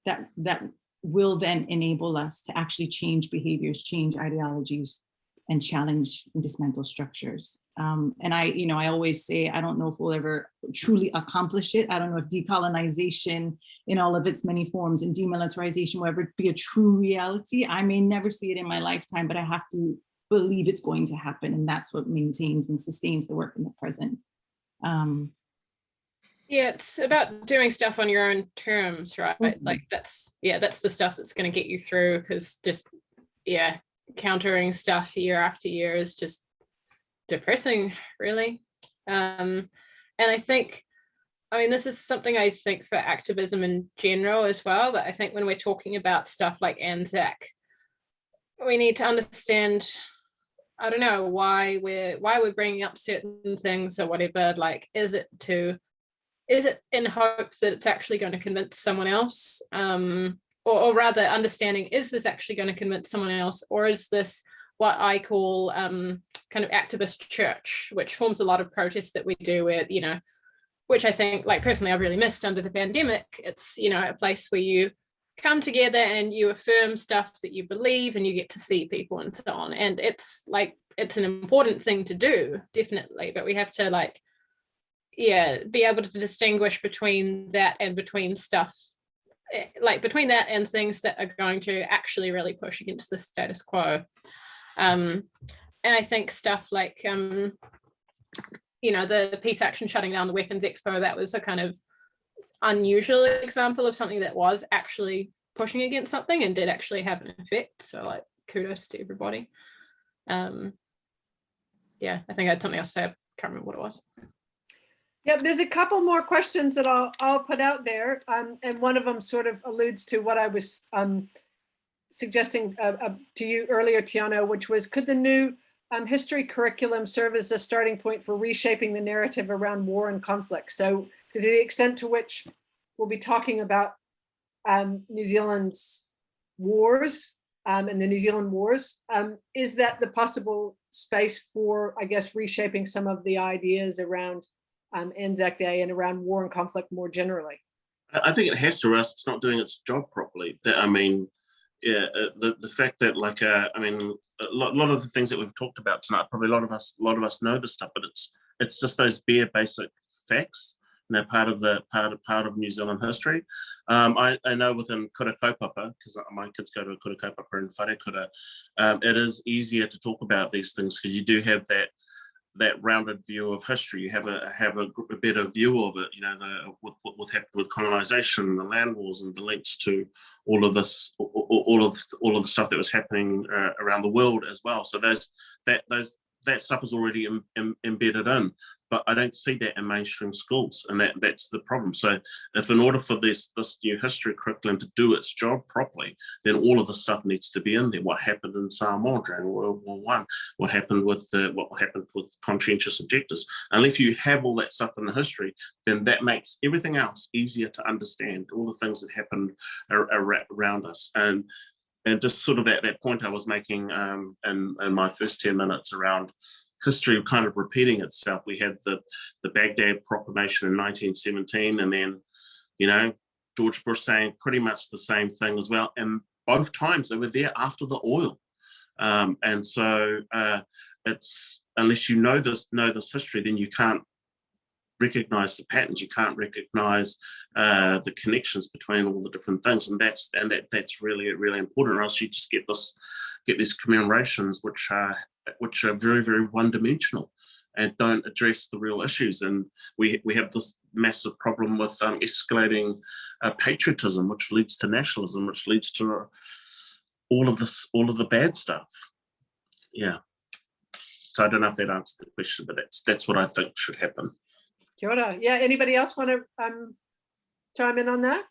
that will then enable us to actually change behaviors, change ideologies, and challenge and dismantle structures. And I always say, I don't know if we'll ever truly accomplish it. I don't know if decolonization in all of its many forms and demilitarization will ever be a true reality. I may never see it in my lifetime, but I have to believe it's going to happen. And that's what maintains and sustains the work in the present. Yeah, it's about doing stuff on your own terms, right? Mm-hmm. Like that's the stuff that's going to get you through, because just, countering stuff year after year is just depressing, really. And I think, this is something I think for activism in general as well, but I think when we're talking about stuff like Anzac, we need to understand, I don't know, why we're bringing up certain things or whatever. Like, is it in hopes that it's actually going to convince someone else? Or rather understanding, is this actually going to convince someone else? Or is this what I call kind of activist church, which forms a lot of protests that we do with, which I think, like, personally, I've really missed under the pandemic. It's, a place where you come together and you affirm stuff that you believe and you get to see people and so on. And it's an important thing to do, definitely, but we have to be able to distinguish between that and between stuff, between that and things that are going to actually really push against the status quo. And I think stuff like, you know, the peace action shutting down the weapons expo, that was a kind of unusual example of something that was actually pushing against something and did actually have an effect. So like, kudos to everybody. Yeah, I think I had something else to say. I can't remember what it was. Yep, there's a couple more questions that I'll put out there, and one of them sort of alludes to what I was suggesting to you earlier, Tiana, which was, could the new history curriculum serve as a starting point for reshaping the narrative around war and conflict? So to the extent to which we'll be talking about New Zealand's wars and the New Zealand wars, is that the possible space for, I guess, reshaping some of the ideas around Anzac Day and around war and conflict more generally? I think it has to, or else it's not doing its job properly. I mean, yeah, the fact that, like, I mean, a lot of the things that we've talked about tonight, probably a lot of us know this stuff, but it's just those bare basic facts, you know, part of New Zealand history. I know within kura kaupapa, because my kids go to a kura kaupapa in whare kura, it is easier to talk about these things because you do have that rounded view of history. You have a better view of it, you know, what happened with colonization, the land wars, and the links to all of this, all of the stuff that was happening around the world as well. So that stuff is already embedded in, but I don't see that in mainstream schools, and that's the problem. So if in order for this new history curriculum to do its job properly, then all of the stuff needs to be in there. What happened in Samoa during World War I, what happened with conscientious objectors. Unless you have all that stuff in the history, then that makes everything else easier to understand, all the things that happened around us. And just sort of that point I was making in my first 10 minutes around history kind of repeating itself. We had the Baghdad Proclamation in 1917, and then, you know, George Bush saying pretty much the same thing as well. And both times they were there after the oil. And so it's, unless you know this history, then you can't recognize the patterns, you can't recognize the connections between all the different things, and that's really important, or else you just get these commemorations which are very, very one-dimensional and don't address the real issues. And we have this massive problem with escalating patriotism, which leads to nationalism, which leads to all of the bad stuff. Yeah. So I don't know if that answered the question, but that's what I think should happen. Kia ora. Yeah, anybody else want to chime in on that?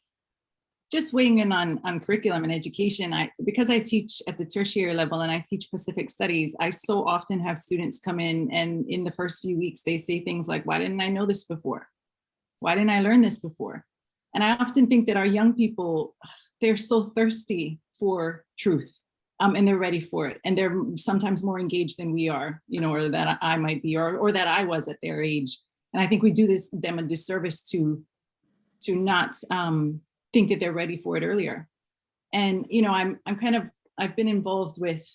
Just weighing in on curriculum and education, because I teach at the tertiary level and I teach Pacific Studies, I so often have students come in, and in the first few weeks they say things like, why didn't I know this before? Why didn't I learn this before? And I often think that our young people, they're so thirsty for truth, and they're ready for it. And they're sometimes more engaged than we are, you know, or that I might be, or that I was at their age. And I think we do them a disservice to not think that they're ready for it earlier. And, you know, I've been involved with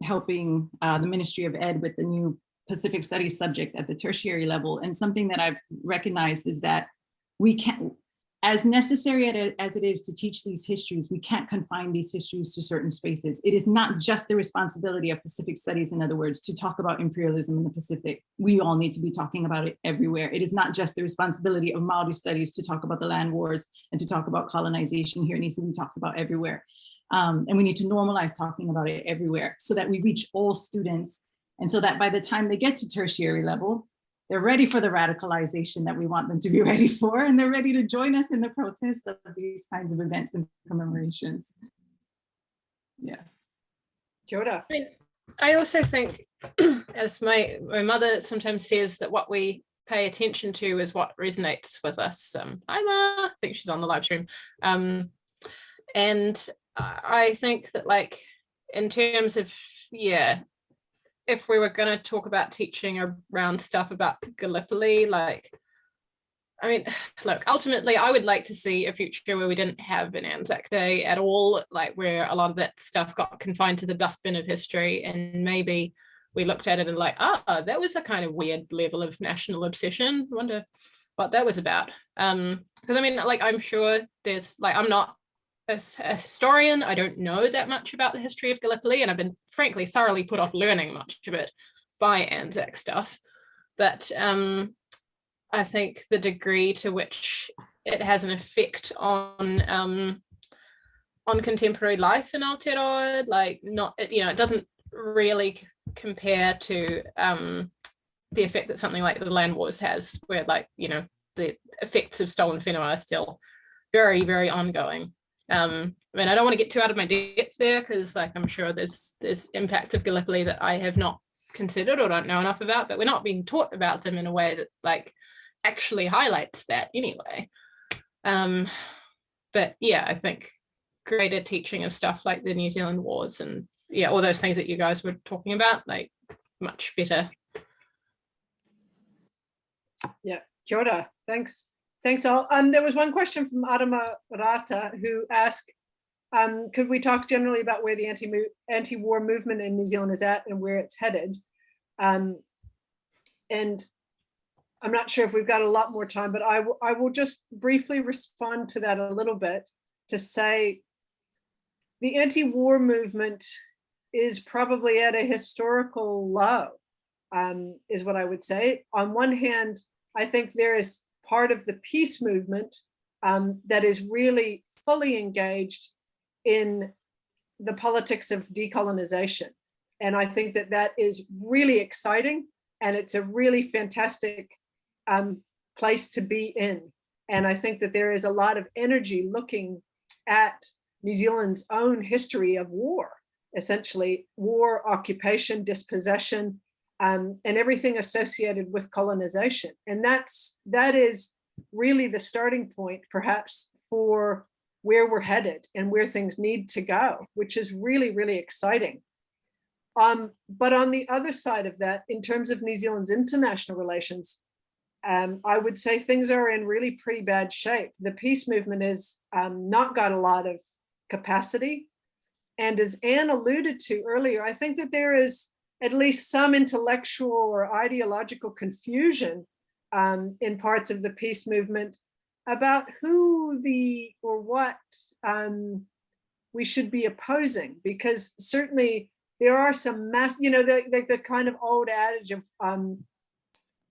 helping the Ministry of Ed with the new Pacific Studies subject at the tertiary level. And something that I've recognized is that we can't, as necessary as it is to teach these histories, we can't confine these histories to certain spaces. It is not just the responsibility of Pacific Studies, in other words, to talk about imperialism in the Pacific. We all need to be talking about it everywhere. It is not just the responsibility of Maori studies to talk about the land wars and to talk about colonization here. It needs to be talked about everywhere. And we need to normalize talking about it everywhere so that we reach all students, and so that by the time they get to tertiary level, they're ready for the radicalization that we want them to be ready for, and they're ready to join us in the protest of these kinds of events and commemorations. Yeah. Kia ora. I mean, I also think, as my mother sometimes says, that what we pay attention to is what resonates with us. Hi, Ma. I think she's on the live stream. And I think that, like, in terms of, yeah, if we were going to talk about teaching around stuff about Gallipoli, like, I mean, look, ultimately, I would like to see a future where we didn't have an Anzac Day at all, like where a lot of that stuff got confined to the dustbin of history, and maybe we looked at it and like, that was a kind of weird level of national obsession. I wonder what that was about. Because I mean, like, I'm sure there's, like, I'm not a historian, I don't know that much about the history of Gallipoli, and I've been frankly thoroughly put off learning much of it by Anzac stuff. But I think the degree to which it has an effect on contemporary life in Aotearoa, like not, you know, it doesn't really compare to the effect that something like the land wars has, where, like, you know, the effects of stolen whenua are still very, very ongoing. I mean, I don't want to get too out of my depth there, because, like, I'm sure there's impacts of Gallipoli that I have not considered or don't know enough about, but we're not being taught about them in a way that, like, actually highlights that anyway. But yeah, I think greater teaching of stuff like the New Zealand wars and, yeah, all those things that you guys were talking about, like, much better. Yeah, kia ora. Thanks all. There was one question from Adama Rata, who asked, could we talk generally about where the anti-war movement in New Zealand is at and where it's headed? And I'm not sure if we've got a lot more time, but I will just briefly respond to that a little bit, to say the anti-war movement is probably at a historical low, is what I would say. On one hand, I think there is part of the peace movement that is really fully engaged in the politics of decolonization. And I think that that is really exciting, and it's a really fantastic place to be in. And I think that there is a lot of energy looking at New Zealand's own history of war, essentially war, occupation, dispossession, and everything associated with colonization. And that is really the starting point, perhaps, for where we're headed and where things need to go, which is really, really exciting. But on the other side of that, in terms of New Zealand's international relations, I would say things are in really pretty bad shape. The peace movement has not got a lot of capacity. And as Anne alluded to earlier, I think that there is at least some intellectual or ideological confusion in parts of the peace movement about who or what we should be opposing, because certainly there are some the kind of old adage of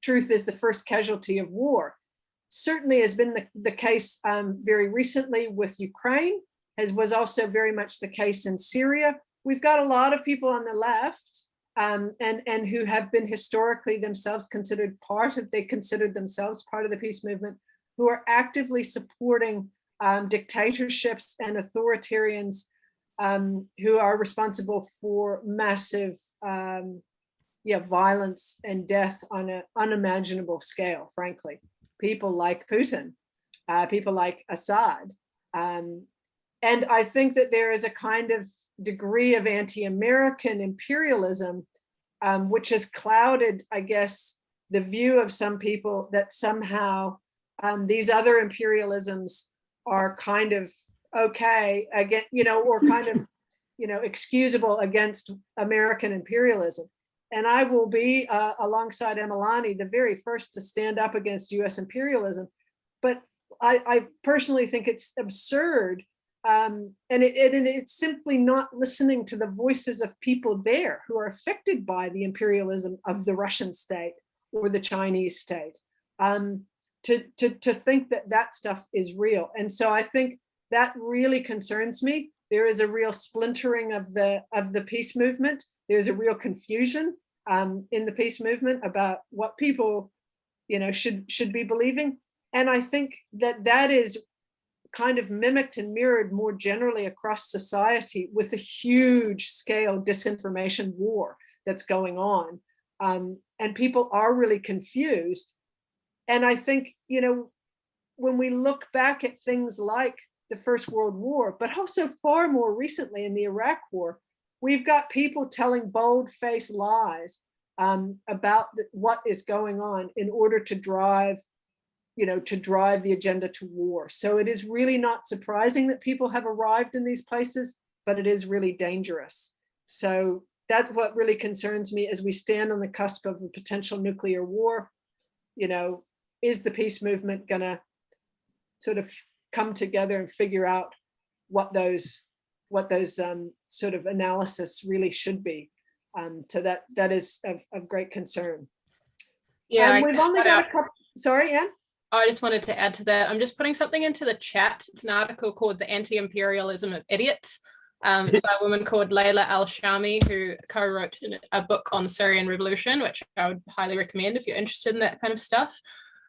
truth is the first casualty of war. Certainly has been the case very recently with Ukraine, as was also very much the case in Syria. We've got a lot of people on the left and who have been historically themselves considered part of the peace movement, who are actively supporting dictatorships and authoritarians who are responsible for massive violence and death on an unimaginable scale, frankly. People like Putin, people like Assad. And I think that there is a kind of degree of anti-American imperialism, which has clouded, I guess, the view of some people that somehow these other imperialisms are kind of okay, again, or kind of, excusable against American imperialism. And I will be, alongside Emalani, the very first to stand up against US imperialism. But I personally think it's absurd. And it's simply not listening to the voices of people there who are affected by the imperialism of the Russian state or the Chinese state, to think that stuff is real. And so I think that really concerns me. There is a real splintering of the peace movement. There's a real confusion in the peace movement about what people, should be believing. And I think that is kind of mimicked and mirrored more generally across society with a huge scale disinformation war that's going on. And people are really confused. And I think, when we look back at things like the First World War, but also far more recently in the Iraq War, we've got people telling bold-faced lies about what is going on in order to drive the agenda to war. So it is really not surprising that people have arrived in these places, but it is really dangerous. So that's what really concerns me as we stand on the cusp of a potential nuclear war. Is the peace movement gonna sort of come together and figure out what those sort of analysis really should be. So that is of great concern. Yeah, we've only got a couple. Sorry, Anne? I just wanted to add to that. I'm just putting something into the chat. It's an article called The Anti-Imperialism of Idiots. It's by a woman called Layla Al-Shami, who co-wrote a book on Syrian revolution, which I would highly recommend if you're interested in that kind of stuff.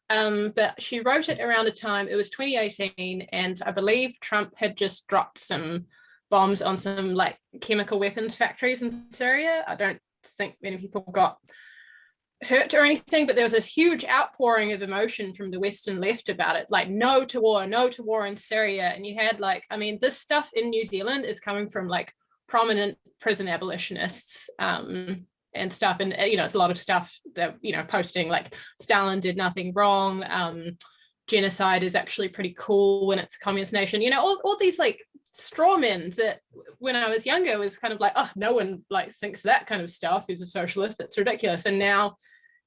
But she wrote it around a time, it was 2018, and I believe Trump had just dropped some bombs on some like chemical weapons factories in Syria. I don't think many people got hurt or anything, but there was this huge outpouring of emotion from the Western left about it, like no to war in Syria. And you had like, I mean, this stuff in New Zealand is coming from like prominent prison abolitionists and stuff. And, you know, it's a lot of stuff that, you know, posting like Stalin did nothing wrong. Genocide is actually pretty cool when it's a communist nation, you know, all these like straw men that when I was younger was kind of like, oh, no one like thinks that kind of stuff is a socialist, that's ridiculous. And now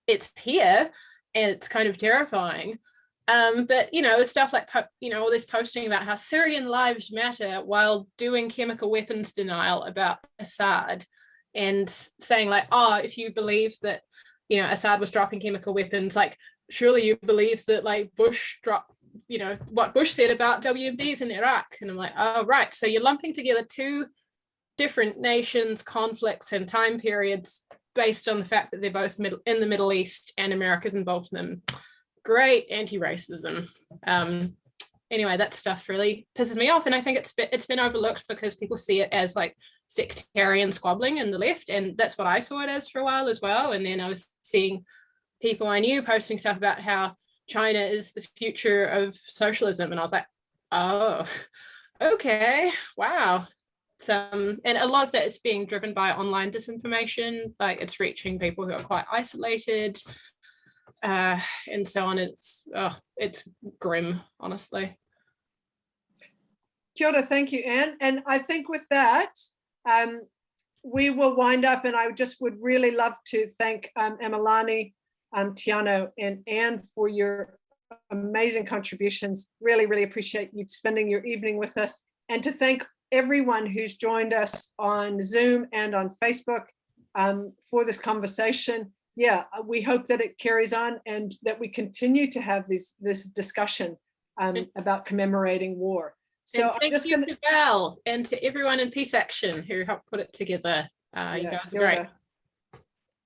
it's here and it's kind of terrifying. But, you know, stuff like, you know, all this posting about how Syrian lives matter while doing chemical weapons denial about Assad and saying like, oh, if you believe that, you know, Assad was dropping chemical weapons, like, surely you believe that like Bush dropped, you know, what Bush said about WMDs in Iraq. And I'm like, oh, right. So you're lumping together two different nations, conflicts and time periods based on the fact that they're both in the Middle East and America's involved in them. Great anti-racism. Anyway, that stuff really pisses me off. And I think it's been overlooked because people see it as like sectarian squabbling in the left. And that's what I saw it as for a while as well. And then I was seeing people I knew posting stuff about how China is the future of socialism. And I was like, oh, okay, wow. And a lot of that is being driven by online disinformation, like it's reaching people who are quite isolated and so on. It's grim, honestly. Kia ora, thank you, Anne. And I think with that, we will wind up, and I just would really love to thank Emalani, Tiano and Anne for your amazing contributions. Really, really appreciate you spending your evening with us, and to thank everyone who's joined us on Zoom and on Facebook for this conversation. Yeah, we hope that it carries on and that we continue to have this discussion about commemorating war. So and thank you to Val and to everyone in Peace Action who helped put it together. You guys are great.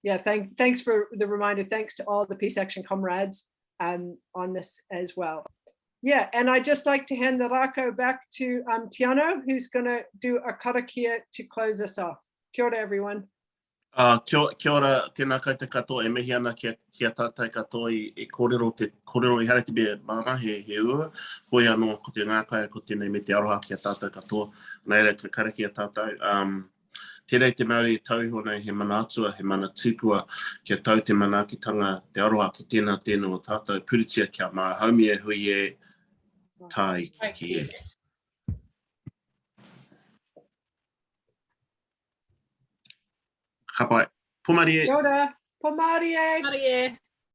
Yeah, thanks for the reminder. Thanks to all the Peace Action comrades on this as well. Yeah, and I'd just like to hand the rako back to Tiano, who's going to do a karakia to close us off. Kia ora, everyone. Kia ora, tēnā koutou katoa e mihi ana kia tātai katoa I kōrero I hara te be mana he ua. Hoi anō ko te ngākai ko tēnei me te aroha kia tātai katoa. Nā ere ka karakia tātai. Tērei te Māori tauiho nei he mana atua, he mana tūkua kia tau te manaakitanga te aroha ki tēnā tēnā o tātou puritia kia mā haumi e hui e tai ki e. Ka pai. Pomari e. Kia ora. Pomari e. Pomari e.